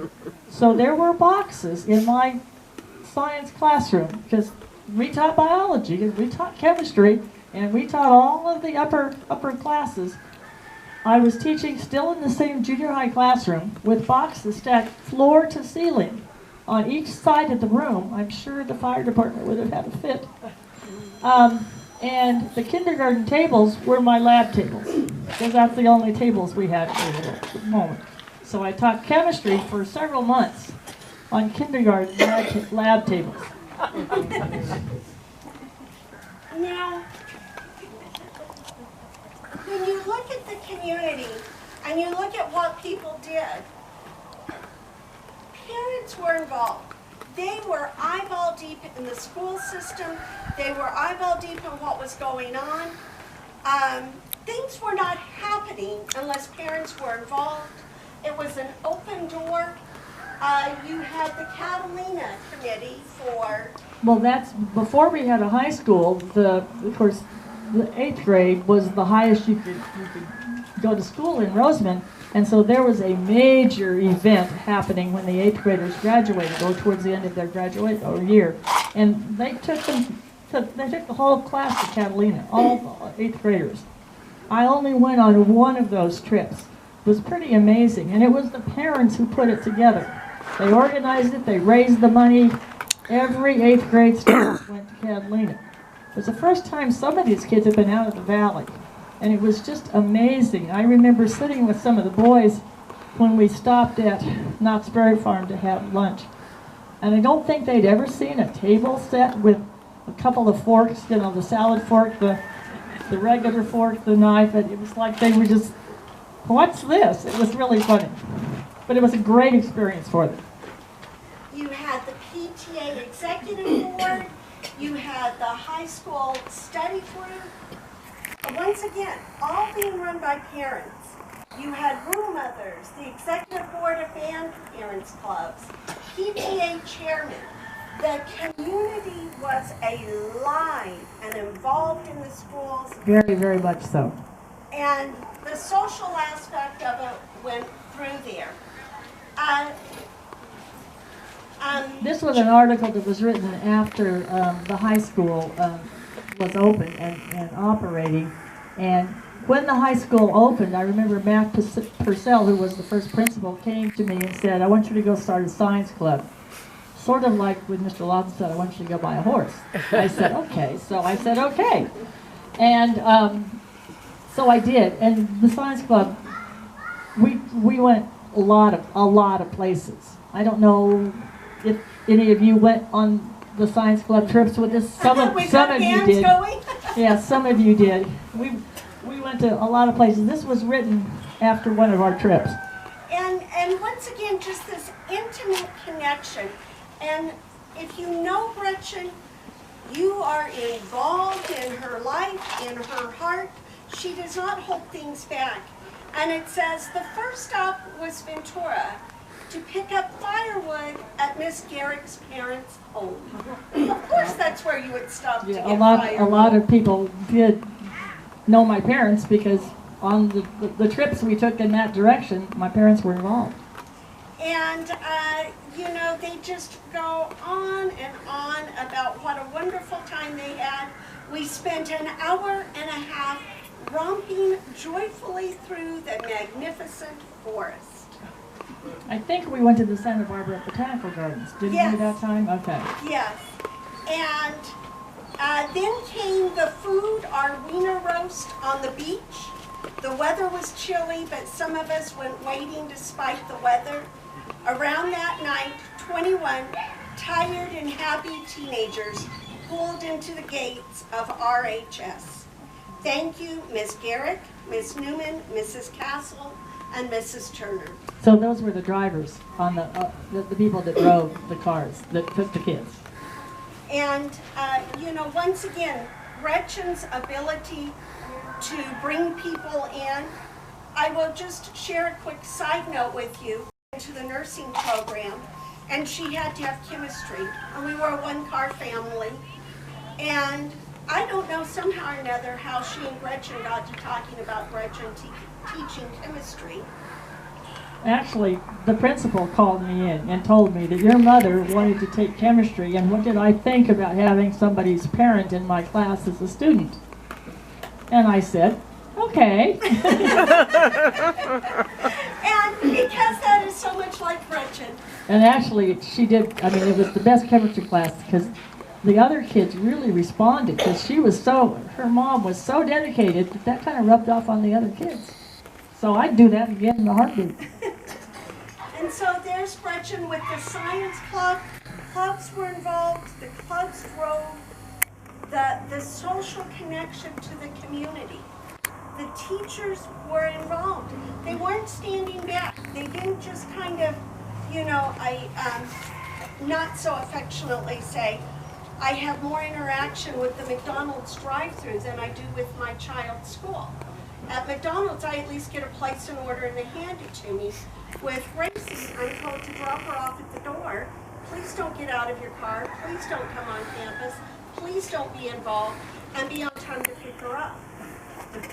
So there were boxes in my science classroom, because we taught biology, and we taught chemistry, and we taught all of the upper classes. I was teaching still in the same junior high classroom with boxes stacked floor to ceiling on each side of the room. I'm sure the fire department would have had a fit. And the kindergarten tables were my lab tables, because that's the only tables we had at the moment. So I taught chemistry for several months on kindergarten lab tables. Now, when you look at the community and you look at what people did, parents were involved. They were eyeball deep in the school system. They were eyeball deep in what was going on. Things were not happening unless parents were involved. It was an open door. You had the Catalina committee for... Well, that's, before we had a high school, of course, the 8th grade was the highest you could go to school in Rosamond, and so there was a major event happening when the 8th graders graduated, or towards the end of their year, and they took the whole class to Catalina, all the 8th graders. I only went on one of those trips. It was pretty amazing, and it was the parents who put it together. They organized it, they raised the money. Every 8th grade student went to Catalina. It was the first time some of these kids had been out of the valley, and it was just amazing. I remember sitting with some of the boys when we stopped at Knott's Berry Farm to have lunch, and I don't think they'd ever seen a table set with a couple of forks, you know, the salad fork, the regular fork, the knife, and it was like they were just, what's this? It was really funny, but it was a great experience for them. You had the PTA executive board. You had the high school study group. Once again, all being run by parents. You had room mothers, the executive board of band parents clubs, PTA chairman. The community was alive and involved in the schools. Very, very much so. And the social aspect of it went through there. This was an article that was written after the high school was open and operating. And when the high school opened, I remember Matt Purcell, who was the first principal, came to me and said, I want you to go start a science club. Sort of like when Mr. Lawson said, I want you to go buy a horse. I said, okay. So I said, okay. And so I did. And the science club, we went a lot of places. I don't know if any of you went on the science club trips with us. Some of you did. Yeah, some of you did. We went to a lot of places. This was written after one of our trips. And once again, just this intimate connection. And if you know Gretchen, you are involved in her life, in her heart. She does not hold things back. And it says the first stop was Ventura to pick up firewood at Miss Garrick's parents' home. Of course, that's where you would stop to get firewood. A lot of people did know my parents because on the trips we took in that direction, my parents were involved. And, you know, they just go on and on about what a wonderful time they had. We spent an hour and a half romping joyfully through the magnificent forest. I think we went to the Santa Barbara Botanical Gardens, didn't we that time? Okay. Yes. And then came the food, our wiener roast on the beach. The weather was chilly, but some of us went wading despite the weather. Around that night, 21 tired and happy teenagers pulled into the gates of RHS. Thank you, Miss Garrick, Miss Newman, Mrs. Castle, and Mrs. Turner. So those were the drivers on the people that drove the cars that took the kids. And, you know, once again, Gretchen's ability to bring people in. I will just share a quick side note with you into the nursing program. And she had to have chemistry. And we were a one-car family. And I don't know somehow or another how she and Gretchen got to talking about Gretchen teaching chemistry. Actually, the principal called me in and told me that your mother wanted to take chemistry, and what did I think about having somebody's parent in my class as a student? And I said, okay. And because that is so much like Gretchen. And actually, she did, I mean, it was the best chemistry class because the other kids really responded because her mom was so dedicated that kind of rubbed off on the other kids. So I'd do that again in a heartbeat. And so there's Gretchen with the science club. Clubs were involved, the clubs drove the social connection to the community. The teachers were involved. They weren't standing back. They didn't just kind of, you know, not so affectionately say, I have more interaction with the McDonald's drive-thru than I do with my child's school. At McDonald's, I at least get a place an order and they hand it to me. With Gracie, I'm told to drop her off at the door. Please don't get out of your car. Please don't come on campus. Please don't be involved, and be on time to pick her up.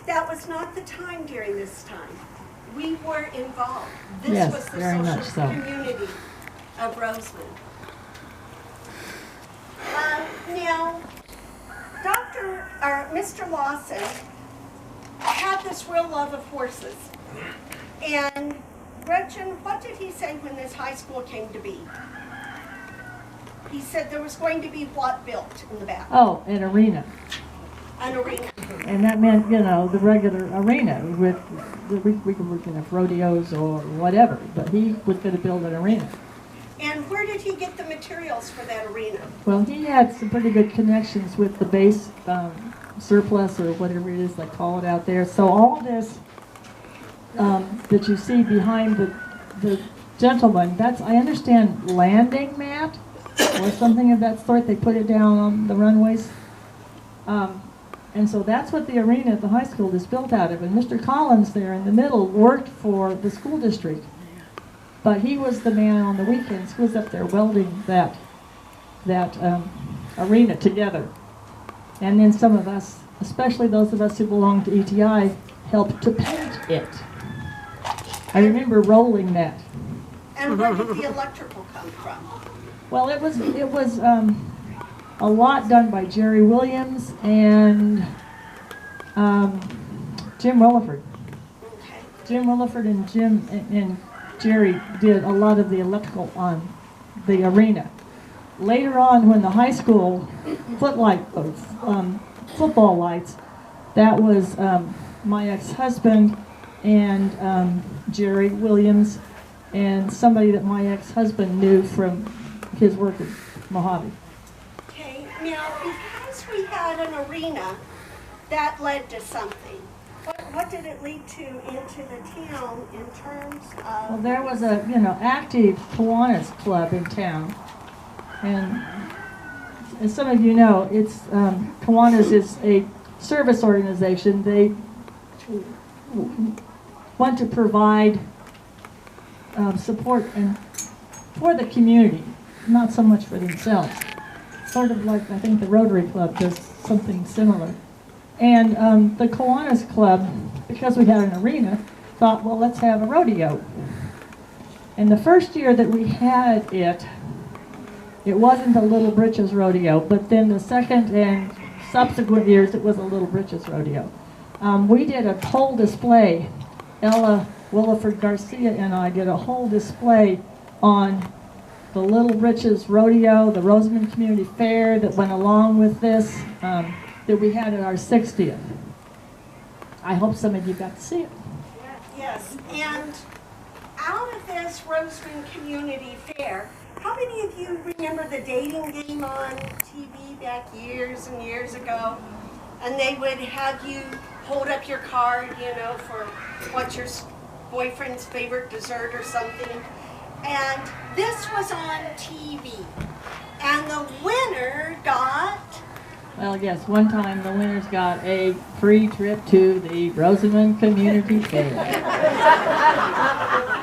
That was not the time during this time. We were involved. This was the social community of Rosamond. Now, Mr. Lawson had this real love of horses. And Gretchen, what did he say when this high school came to be? He said there was going to be what built in the back? Oh, an arena. An arena. And that meant, you know, the regular arena with we could have rodeos or whatever, but he was going to build an arena. And where did he get the materials for that arena? Well, he had some pretty good connections with the base surplus or whatever it is they call it out there. So all this that you see behind the gentleman, that's, I understand, landing mat or something of that sort. They put it down on the runways. And so that's what the arena at the high school is built out of. And Mr. Collins there in the middle worked for the school district. But he was the man on the weekends who was up there welding that arena together. And then some of us, especially those of us who belong to ETI, helped to paint it. I remember rolling that. And where did the electrical come from? Well, it was a lot done by Jerry Williams and Jim Williford. Okay. Jim Williford and Jim and Jerry did a lot of the electrical on the arena. Later on, when the high school football lights, that was my ex-husband and Jerry Williams and somebody that my ex-husband knew from his work at Mojave. Okay, now because we had an arena, that led to something. What did it lead to into the town in terms of? Well, there was a active Kiwanis club in town, and as some of you know, it's Kiwanis is a service organization. They want to provide support and for the community, not so much for themselves. Sort of like I think the Rotary Club does something similar. And the Kiwanis Club, because we had an arena, thought, well, let's have a rodeo. And the first year that we had it, it wasn't a Little Britches rodeo, but then the second and subsequent years it was a Little Britches rodeo. We did a whole display. Ella Williford Garcia and I did a whole display on the Little Britches rodeo, the Rosamond Community Fair that went along with this, that we had at our 60th. I hope some of you got to see it. Yes, and out of this Rosamond Community Fair, how many of you remember the dating game on TV back years and years ago? And they would have you hold up your card, for what's your boyfriend's favorite dessert or something. And this was on TV. And the winner got... Well, yes, one time the winners got a free trip to the Rosamond Community Fair.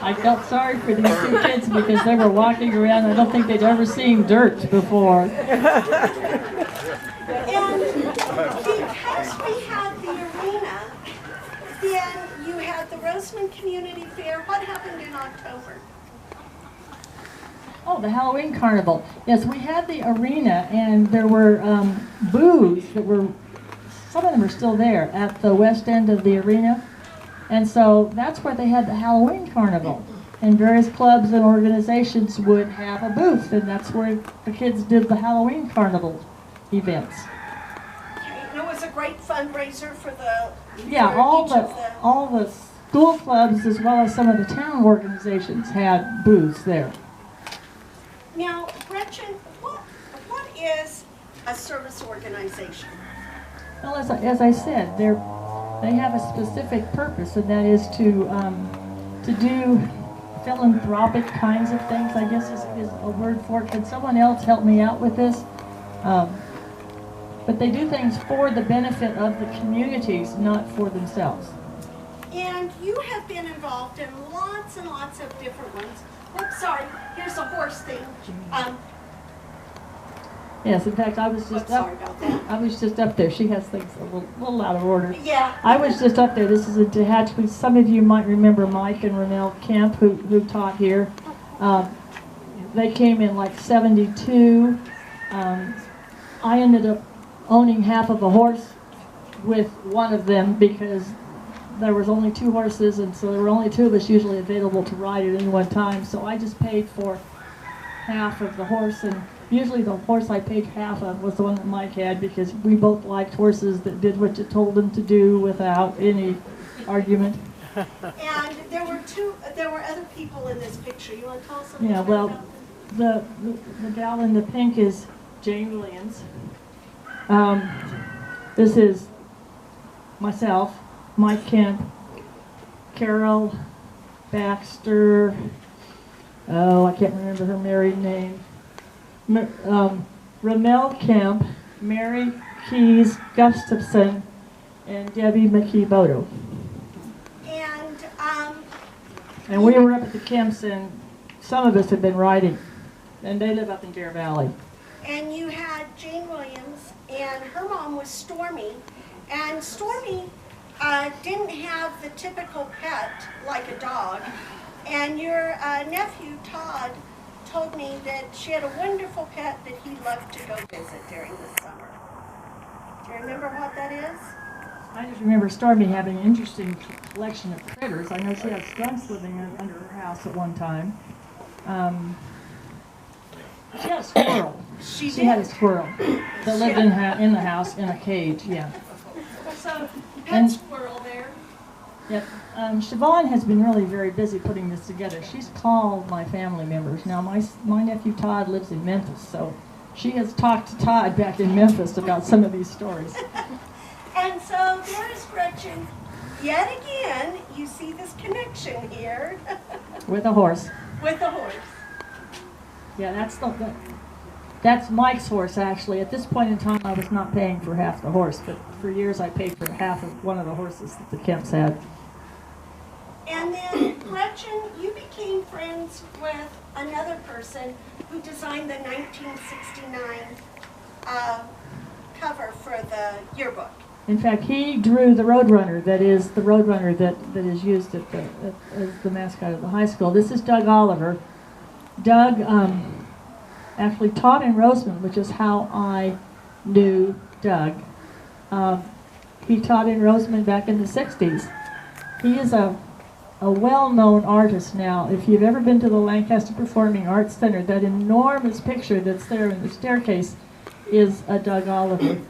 I felt sorry for these two kids because they were walking around. I don't think they'd ever seen dirt before. And because we had the arena, then you had the Rosamond Community Fair. What happened in October? Oh, the Halloween Carnival. Yes, we had the arena, and there were booths that were, some of them are still there, at the west end of the arena. And so that's where they had the Halloween Carnival. And various clubs and organizations would have a booth, and that's where the kids did the Halloween Carnival events. Okay, and it was a great fundraiser for the... Yeah, for all the school clubs as well as some of the town organizations had booths there. Now, Gretchen, what is a service organization? Well, as I said, they have a specific purpose, and that is to do philanthropic kinds of things, I guess is a word for it. Can someone else help me out with this? But they do things for the benefit of the communities, not for themselves. And you have been involved in lots and lots of different ones. Oops, sorry, here's a horse thing. Yes, in fact, I was just sorry about that. I was just up there. She has things a little out of order. Yeah. I was just up there. This is a Tehachapi. Some of you might remember Mike and Ramel Kemp, who taught here. They came in like '72. I ended up owning half of a horse with one of them because there was only 2 horses, and so there were only 2 of us usually available to ride at any one time. So I just paid for half of the horse, and usually the horse I paid half of was the one that Mike had because we both liked horses that did what you told them to do without any argument. And there were other people in this picture. You want to tell us a little Yeah, bit well, about them? the gal in the pink is Jane Williams. This is myself, Mike Kemp, Carol Baxter, I can't remember her married name, Ramel Kemp, Mary Keys Gustafson, and Debbie McKee Bodo. And we were up at the Kemps, and some of us had been riding, and they live up in Bear Valley. And you had Jane Williams, and her mom was Stormy, and Stormy didn't have the typical pet like a dog, and your nephew Todd told me that she had a wonderful pet that he loved to go visit during the summer. Do you remember what that is? I just remember Stormy having an interesting collection of critters. I know she had skunks living under her house at one time. She had a squirrel. She had a squirrel that lived in the house in a cage, yeah. So, pet And- squirrel there. Yep. Chavonne has been really very busy putting this together. She's called my family members. Now, my nephew Todd lives in Memphis, so she has talked to Todd back in Memphis about some of these stories. And so there's Gretchen. Yet again, you see this connection here. With a horse. With the horse. Yeah, that's Mike's horse, actually. At this point in time, I was not paying for half the horse, but for years I paid for half of one of the horses that the Kemps had. And then, Gretchen, you became friends with another person who designed the 1969 cover for the yearbook. In fact, he drew the Roadrunner, that is the Roadrunner that is used as the mascot of the high school. This is Doug Oliver. Doug actually taught in Rosamond, which is how I knew Doug. He taught in Rosamond back in the 60s. He is a well-known artist now. If you've ever been to the Lancaster Performing Arts Center, that enormous picture that's there in the staircase is a Doug Oliver.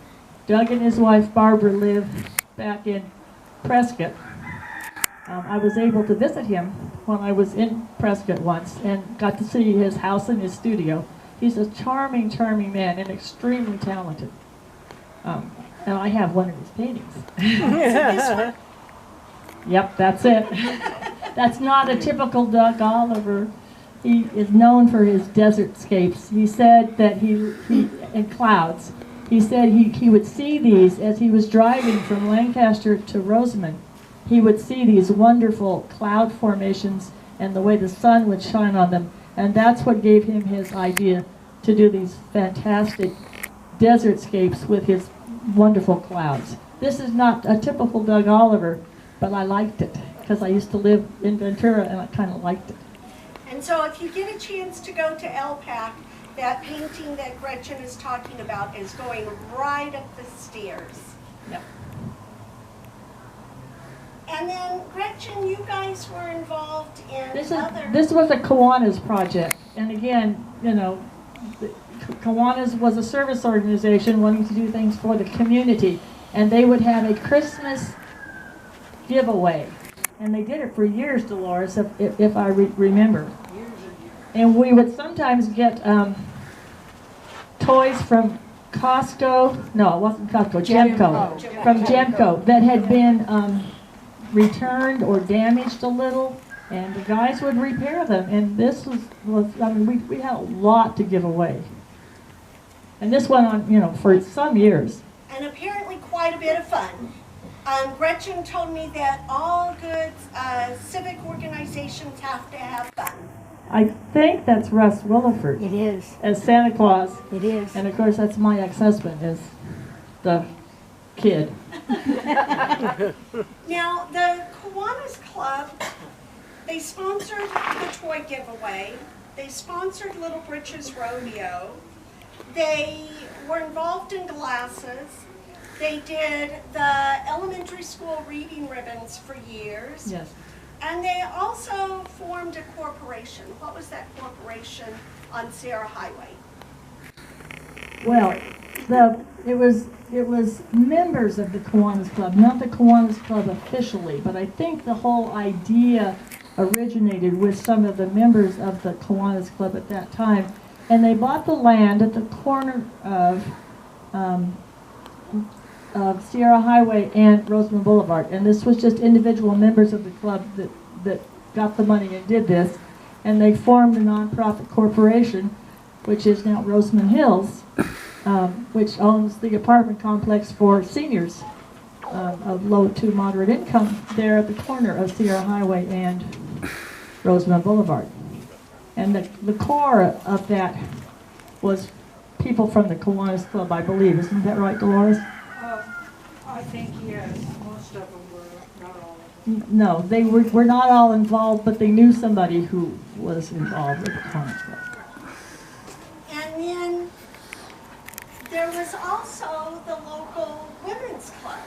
Doug and his wife Barbara live back in Prescott. I was able to visit him when I was in Prescott once and got to see his house and his studio. He's a charming, charming man and extremely talented. And I have one of his paintings. This one. Yep, that's it. That's not a typical Doug Oliver. He is known for his desert scapes. He said that he in clouds. He said he would see these as he was driving from Lancaster to Rosamond. He would see these wonderful cloud formations and the way the sun would shine on them. And that's what gave him his idea to do these fantastic desert scapes with his wonderful clouds. This is not a typical Doug Oliver, but I liked it because I used to live in Ventura and I kind of liked it. And so if you get a chance to go to LPAC, that painting that Gretchen is talking about is going right up the stairs. Yep. And then, Gretchen, you guys were involved in other... This was a Kiwanis project. And again, you know, Kiwanis was a service organization wanting to do things for the community. And they would have a Christmas giveaway. And they did it for years, Dolores, if I remember. And we would sometimes get toys from Costco, no, it wasn't Costco, Gemco, from Gemco that had been returned or damaged a little, and the guys would repair them. And this was I mean, we had a lot to give away. And this went on, you know, for some years. And apparently quite a bit of fun. Gretchen told me that all good civic organizations have to have fun. I think that's Russ Williford. It is. As Santa Claus. It is. And of course that's my ex-husband as the kid. Now, the Kiwanis Club, they sponsored the toy giveaway. They sponsored Little Britches Rodeo. They were involved in glasses. They did the elementary school reading ribbons for years. Yes. And they also formed a corporation. What was that corporation on Sierra Highway? Well, it was members of the Kiwanis Club, not the Kiwanis Club officially, but I think the whole idea originated with some of the members of the Kiwanis Club at that time. And they bought the land at the corner of Sierra Highway and Rosamond Boulevard. And this was just individual members of the club that got the money and did this. And they formed a nonprofit corporation, which is now Rosamond Hills, which owns the apartment complex for seniors of low to moderate income there at the corner of Sierra Highway and Rosamond Boulevard. And the core of that was people from the Kiwanis Club, I believe. Isn't that right, Dolores? I think yes, most of them were, not all of them. No, they were not all involved, but they knew somebody who was involved with the Kiwanis Club. And then there was also the local women's club.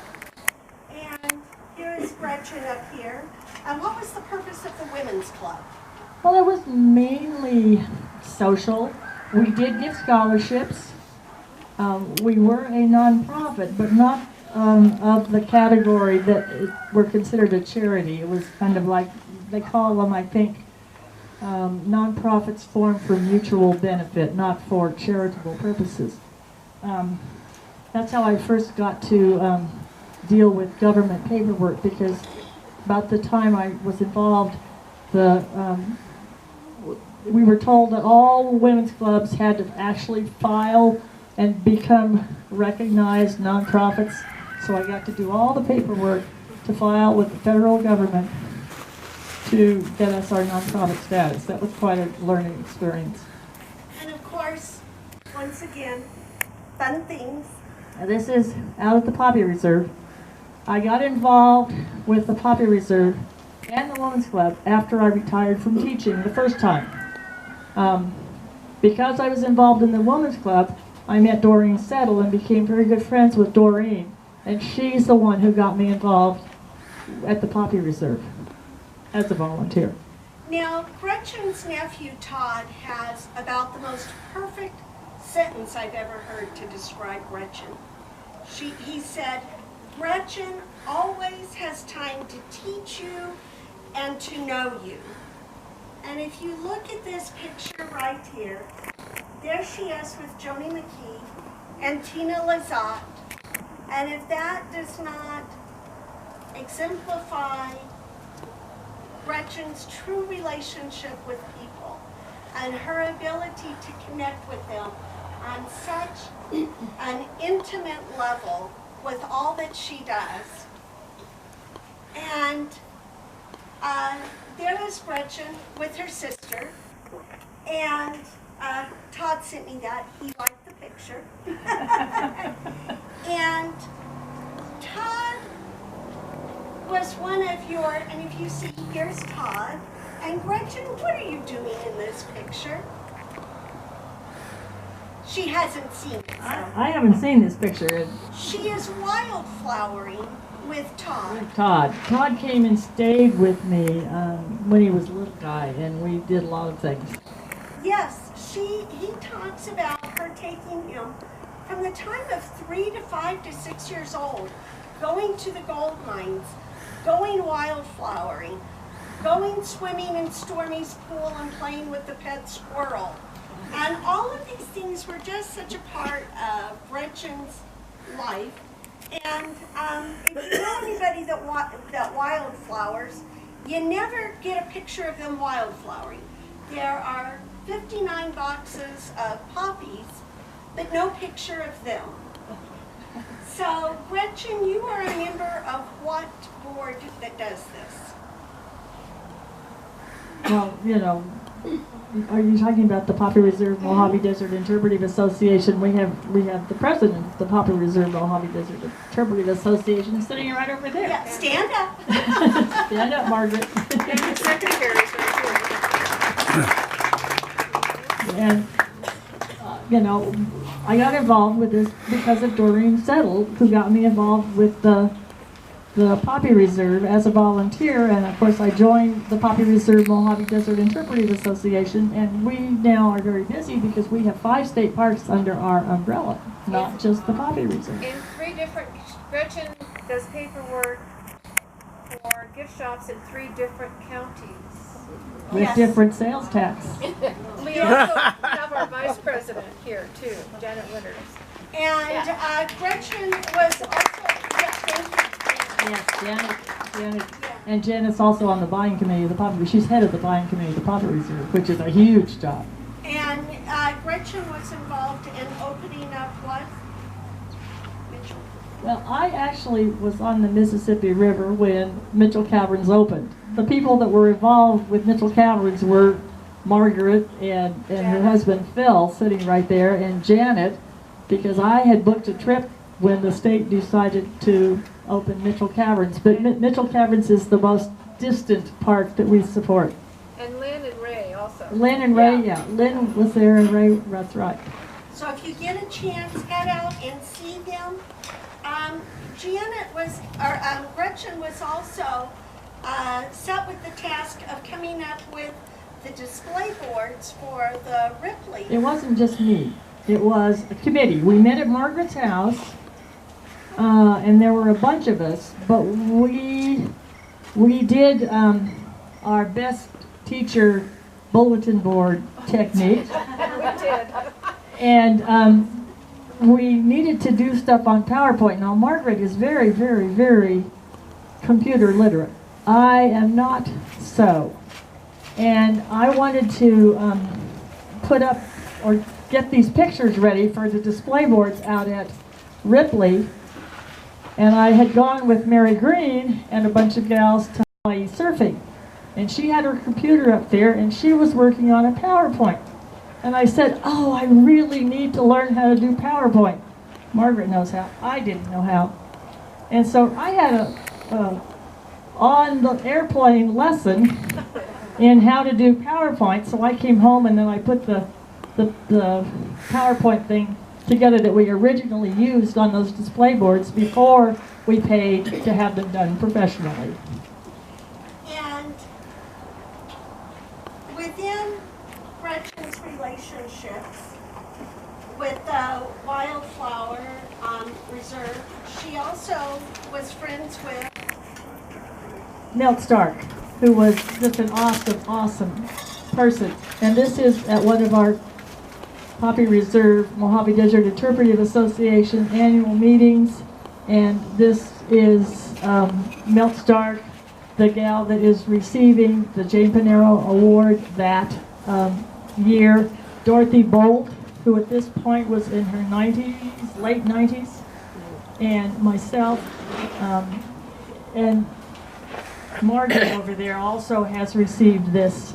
And here is Gretchen up here. And what was the purpose of the women's club? Well, it was mainly social. We did give scholarships. We were a nonprofit, but not of the category that were considered a charity. It was kind of like, they call them, I think, nonprofits formed for mutual benefit, not for charitable purposes. That's how I first got to deal with government paperwork, because about the time I was involved, we were told that all women's clubs had to actually file and become recognized nonprofits. So I got to do all the paperwork to file with the federal government to get us our nonprofit status. That was quite a learning experience. And of course, once again, fun things. Now this is out at the Poppy Reserve. I got involved with the Poppy Reserve and the Women's Club after I retired from teaching the first time. Because I was involved in the Women's Club, I met Doreen Settle and became very good friends with Doreen. And she's the one who got me involved at the Poppy Reserve as a volunteer. Now, Gretchen's nephew Todd has about the most perfect sentence I've ever heard to describe Gretchen. He said, Gretchen always has time to teach you and to know you. And if you look at this picture right here, there she is with Joni McKee and Tina Lizotte. And if that does not exemplify Gretchen's true relationship with people and her ability to connect with them on such an intimate level with all that she does. And there is Gretchen with her sister, and Todd sent me that. He liked the picture. And Todd was one of your, and if you see, here's Todd. And Gretchen, what are you doing in this picture? She hasn't seen it. So. I haven't seen this picture. She is wildflowering with Todd. Todd came and stayed with me when he was a little guy, and we did a lot of things. Yes, he talks about her taking him from the time of 3 to 5 to 6 years old, going to the gold mines, going wildflowering, going swimming in Stormy's pool and playing with the pet squirrel. And all of these things were just such a part of Gretchen's life. And if you know anybody that wildflowers, you never get a picture of them wildflowering. There are 59 boxes of poppies, but no picture of them. So, Gretchen, you are a member of what board that does this? Well, you know, are you talking about the Poppy Reserve Mojave Desert Interpretive Association? We have the president of the Poppy Reserve Mojave Desert Interpretive Association sitting right over there. Yeah, stand up. Stand up, Margaret. And the secretary's right And, you know, I got involved with this because of Doreen Settle, who got me involved with the Poppy Reserve as a volunteer. And, of course, I joined the Poppy Reserve Mojave Desert Interpretive Association. And we now are very busy because we have 5 state parks under our umbrella, not just the Poppy Reserve. In 3 different, Gretchen does paperwork for gift shops in 3 different counties. With Yes. different sales tax. We also have our vice president here too, Janet Winters. And Gretchen was also, yeah, thank you. Yes, Janet. And Janet's also on the buying committee of the Poppy. She's head of the buying committee of the Poppy Reserve, which is a huge job. And Gretchen was involved in opening up what? Mitchell. Well, I actually was on the Mississippi River when Mitchell Caverns opened. The people that were involved with Mitchell Caverns were Margaret and her husband Phil, sitting right there, and Janet, because I had booked a trip when the state decided to open Mitchell Caverns. But Mitchell Caverns is the most distant park that we support. And Lynn and Ray also. Lynn and Ray, yeah. Lynn was there and Ray, that's right. So if you get a chance, head out and see them. Gretchen was also set with the task of coming up with the display boards for the Ripley. It wasn't just me. It was a committee. We met at Margaret's house, and there were a bunch of us, but we did our best teacher bulletin board technique. We did. And we needed to do stuff on PowerPoint. Now, Margaret is very, very, very computer literate. I am not so. And I wanted to put up or get these pictures ready for the display boards out at Ripley. And I had gone with Mary Green and a bunch of gals to Hawaii surfing. And she had her computer up there and she was working on a PowerPoint. And I said, oh, I really need to learn how to do PowerPoint. Margaret knows how. I didn't know how. And so I had a on the airplane lesson in how to do PowerPoint. So I came home and then I put the PowerPoint thing together that we originally used on those display boards before we paid to have them done professionally. And within Gretchen's relationships with the Wildflower Reserve, she also was friends with Milt Stark, who was just an awesome, awesome person. And this is at one of our Poppy Reserve Mojave Desert Interpretive Association annual meetings. And this is Milt Stark, the gal that is receiving the Jane Pinero Award that year. Dorothy Bolt, who at this point was in her 90s, late 90s, and myself, and Margaret over there also has received this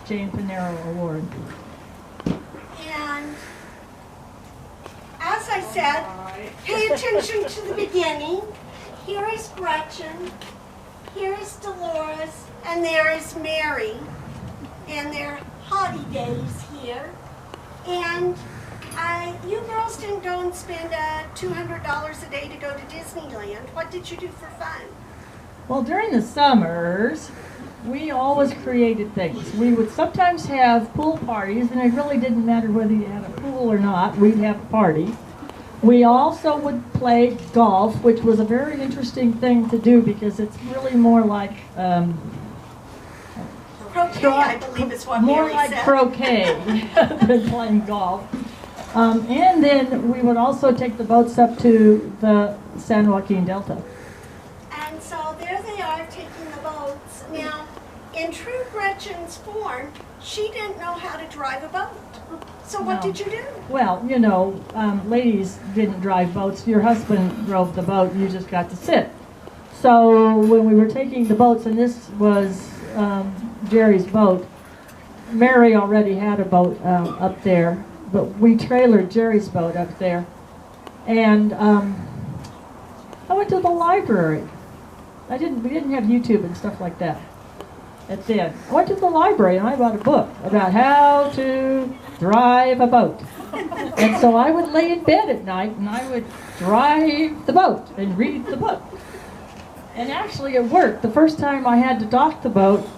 Jane Pinero Award. And as I said, pay attention to the beginning. Here is Gretchen, here is Dolores, and there is Mary in their hottie days here. And you girls didn't go and spend $200 a day to go to Disneyland. What did you do for fun? Well, during the summers, we always created things. We would sometimes have pool parties, and it really didn't matter whether you had a pool or not, we'd have a party. We also would play golf, which was a very interesting thing to do because it's really more like Croquet, I believe is what more Mary like said. croquet than playing golf. And then we would also take the boats up to the San Joaquin Delta. And so there they are taking the boats. Now, in true Gretchen's form, she didn't know how to drive a boat. So what No. did you do? Well, you know, ladies didn't drive boats. Your husband drove the boat, and you just got to sit. So when we were taking the boats, and this was Jerry's boat, Mary already had a boat up there, but we trailered Jerry's boat up there. And I went to the library. We didn't have YouTube and stuff like that. At then. I went to the library and I bought a book about how to drive a boat. And so I would lay in bed at night and I would drive the boat and read the book. And actually it worked. The first time I had to dock the boat,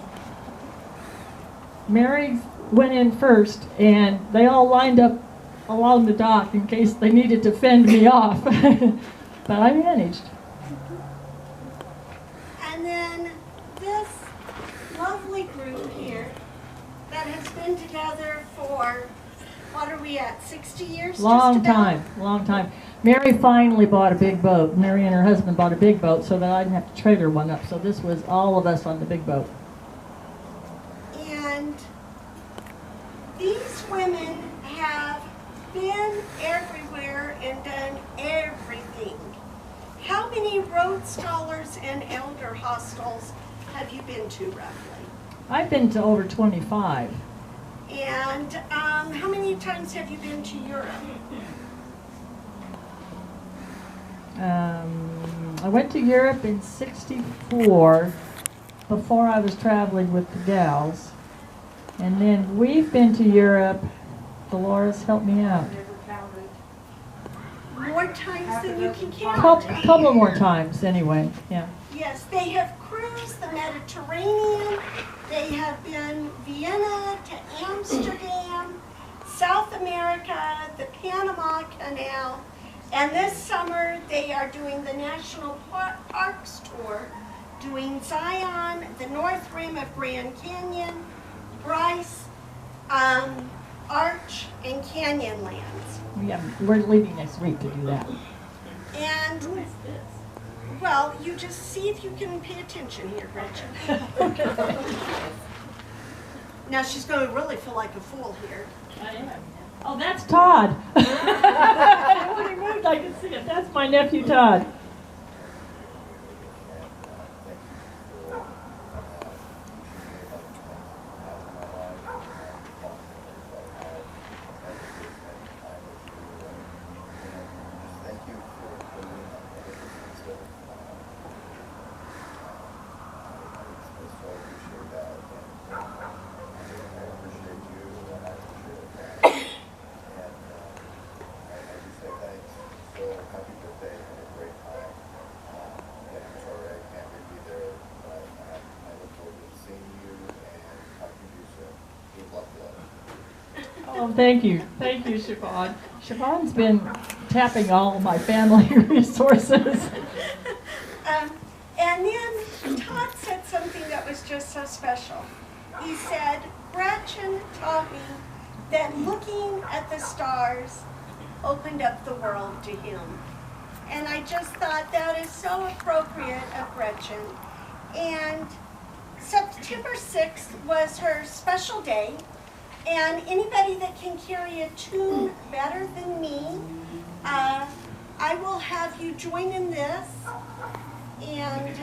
Mary went in first and they all lined up along the dock in case they needed to fend me off. But I managed. And then this lovely group here that has been together for, what are we at, 60 years? Long just about? time. Mary finally bought a big boat. Mary and her husband bought a big boat so that I didn't have to trailer one up. So this was all of us on the big boat. And these women have been everywhere and done everything. How many Road Scholars and Elder Hostels have you been to, roughly? I've been to over 25. And how many times have you been to Europe? I went to Europe in '64 before I was traveling with the gals. And then we've been to Europe. Dolores, help me out. More times than you can count. Couple more times anyway, yeah. Yes, they have cruised the Mediterranean. They have been Vienna to Amsterdam, South America, the Panama Canal. And this summer, they are doing the National Parks Tour, doing Zion, the North Rim of Grand Canyon, Bryce, Arch, and Canyonlands. Yeah, we're leaving next week to do that. And, well, you just see if you can pay attention here, Gretchen. Now she's going to really feel like a fool here. I am. Oh, that's Todd. When he moved, I could see it. That's my nephew, Todd. Oh, thank you, Chavonne. Chavonne's been tapping all of my family resources. And then Todd said something that was just so special. He said, Gretchen taught me that looking at the stars opened up the world to him. And I just thought that is so appropriate of Gretchen. And September 6th was her special day. And anybody that can carry a tune better than me, I will have you join in this. And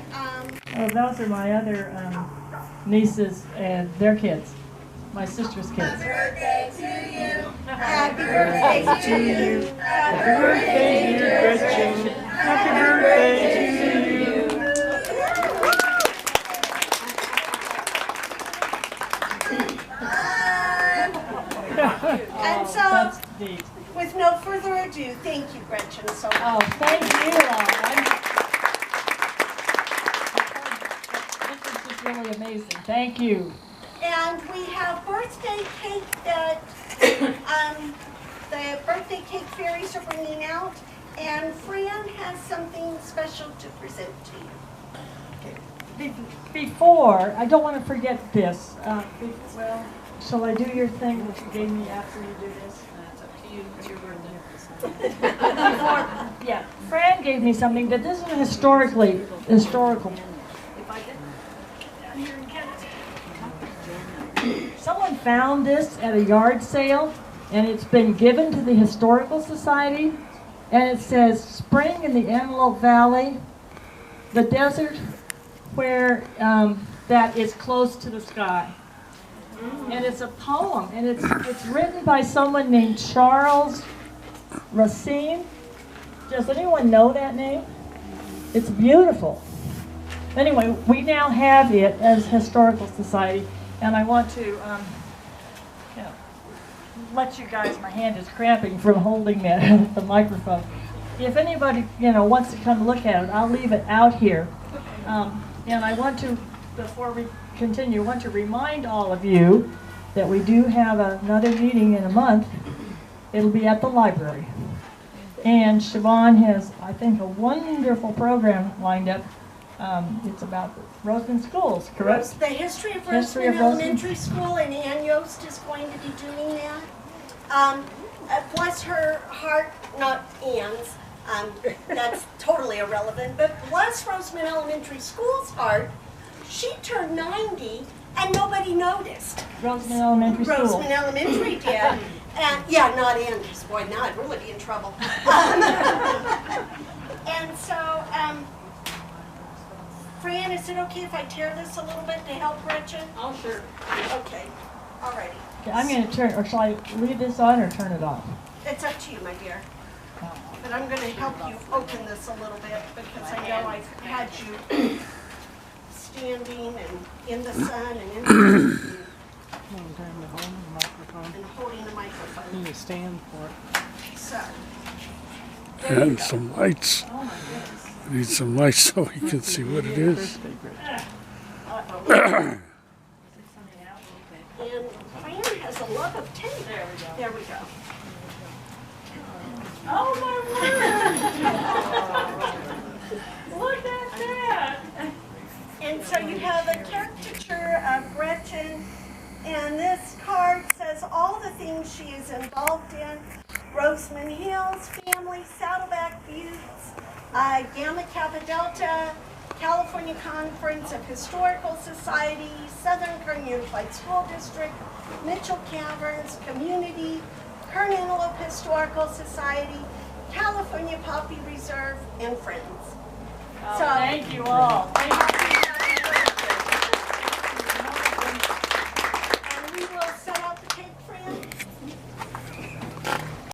Oh, those are my other nieces and their kids, my sister's kids. happy birthday to you. Happy birthday to you. Happy birthday, dear Gretchen. Happy birthday to you. And so, That's neat. with no further ado, thank you, Gretchen, so much. Oh, thank you all. This is just really amazing. Thank you. And we have birthday cake that the birthday cake fairies are bringing out. And Fran has something special to present to you. Before, I don't want to forget this. Well, shall I do your thing that you gave me after you do this? That's up to you. It's your birthday. Yeah, Fran gave me something, but this is historical. If I did. Down here and get it. Someone found this at a yard sale, and it's been given to the Historical Society, and it says, "Spring in the Antelope Valley, the desert where that is close to the sky." And it's a poem, and it's written by someone named Charles Racine. Does anyone know that name? It's beautiful. Anyway, we now have it as Historical Society, and I want to let you guys, my hand is cramping from holding the microphone. If anybody wants to come look at it, I'll leave it out here. And I want to, before we continue, want to remind all of you that we do have another meeting in a month. It'll be at the library. And Chavonne has, I think, a wonderful program lined up. It's about Rosamond schools, correct? The history of History Rosamond of Rosamond. Elementary School, and Ann Yost is going to be doing that. Bless her heart, not Ann's, that's totally irrelevant, but bless Rosamond Elementary School's heart, she turned 90 and nobody noticed. Rosamond Elementary School. Rosamond Elementary did. And yeah, not Ann, because boy, now I'd really be in trouble. And so, Fran, is it okay if I tear this a little bit to help Gretchen? Oh, sure. Okay, alrighty. Okay, I'm going to turn, or shall I leave this on or turn it off? It's up to you, my dear. But I'm going to help you open this a little bit because I know I've had you standing and in the sun and in the and holding the microphone. Need a stand for it. So, And some lights. I need some lights so we can see what it is. and Fran has a love of tape. There we go. Oh, my word! Look at that. And so you have a caricature of Gretchen, and this card says all the things she is involved in: Rosamond Hills, family, Saddleback Buttes, Gamma Kappa Delta, California Conference of Historical Societies, Southern Kern Unified School District, Mitchell Caverns Community, Kern Antelope Historical Society, California Poppy Reserve, and friends. Oh, thank you all. Thank you.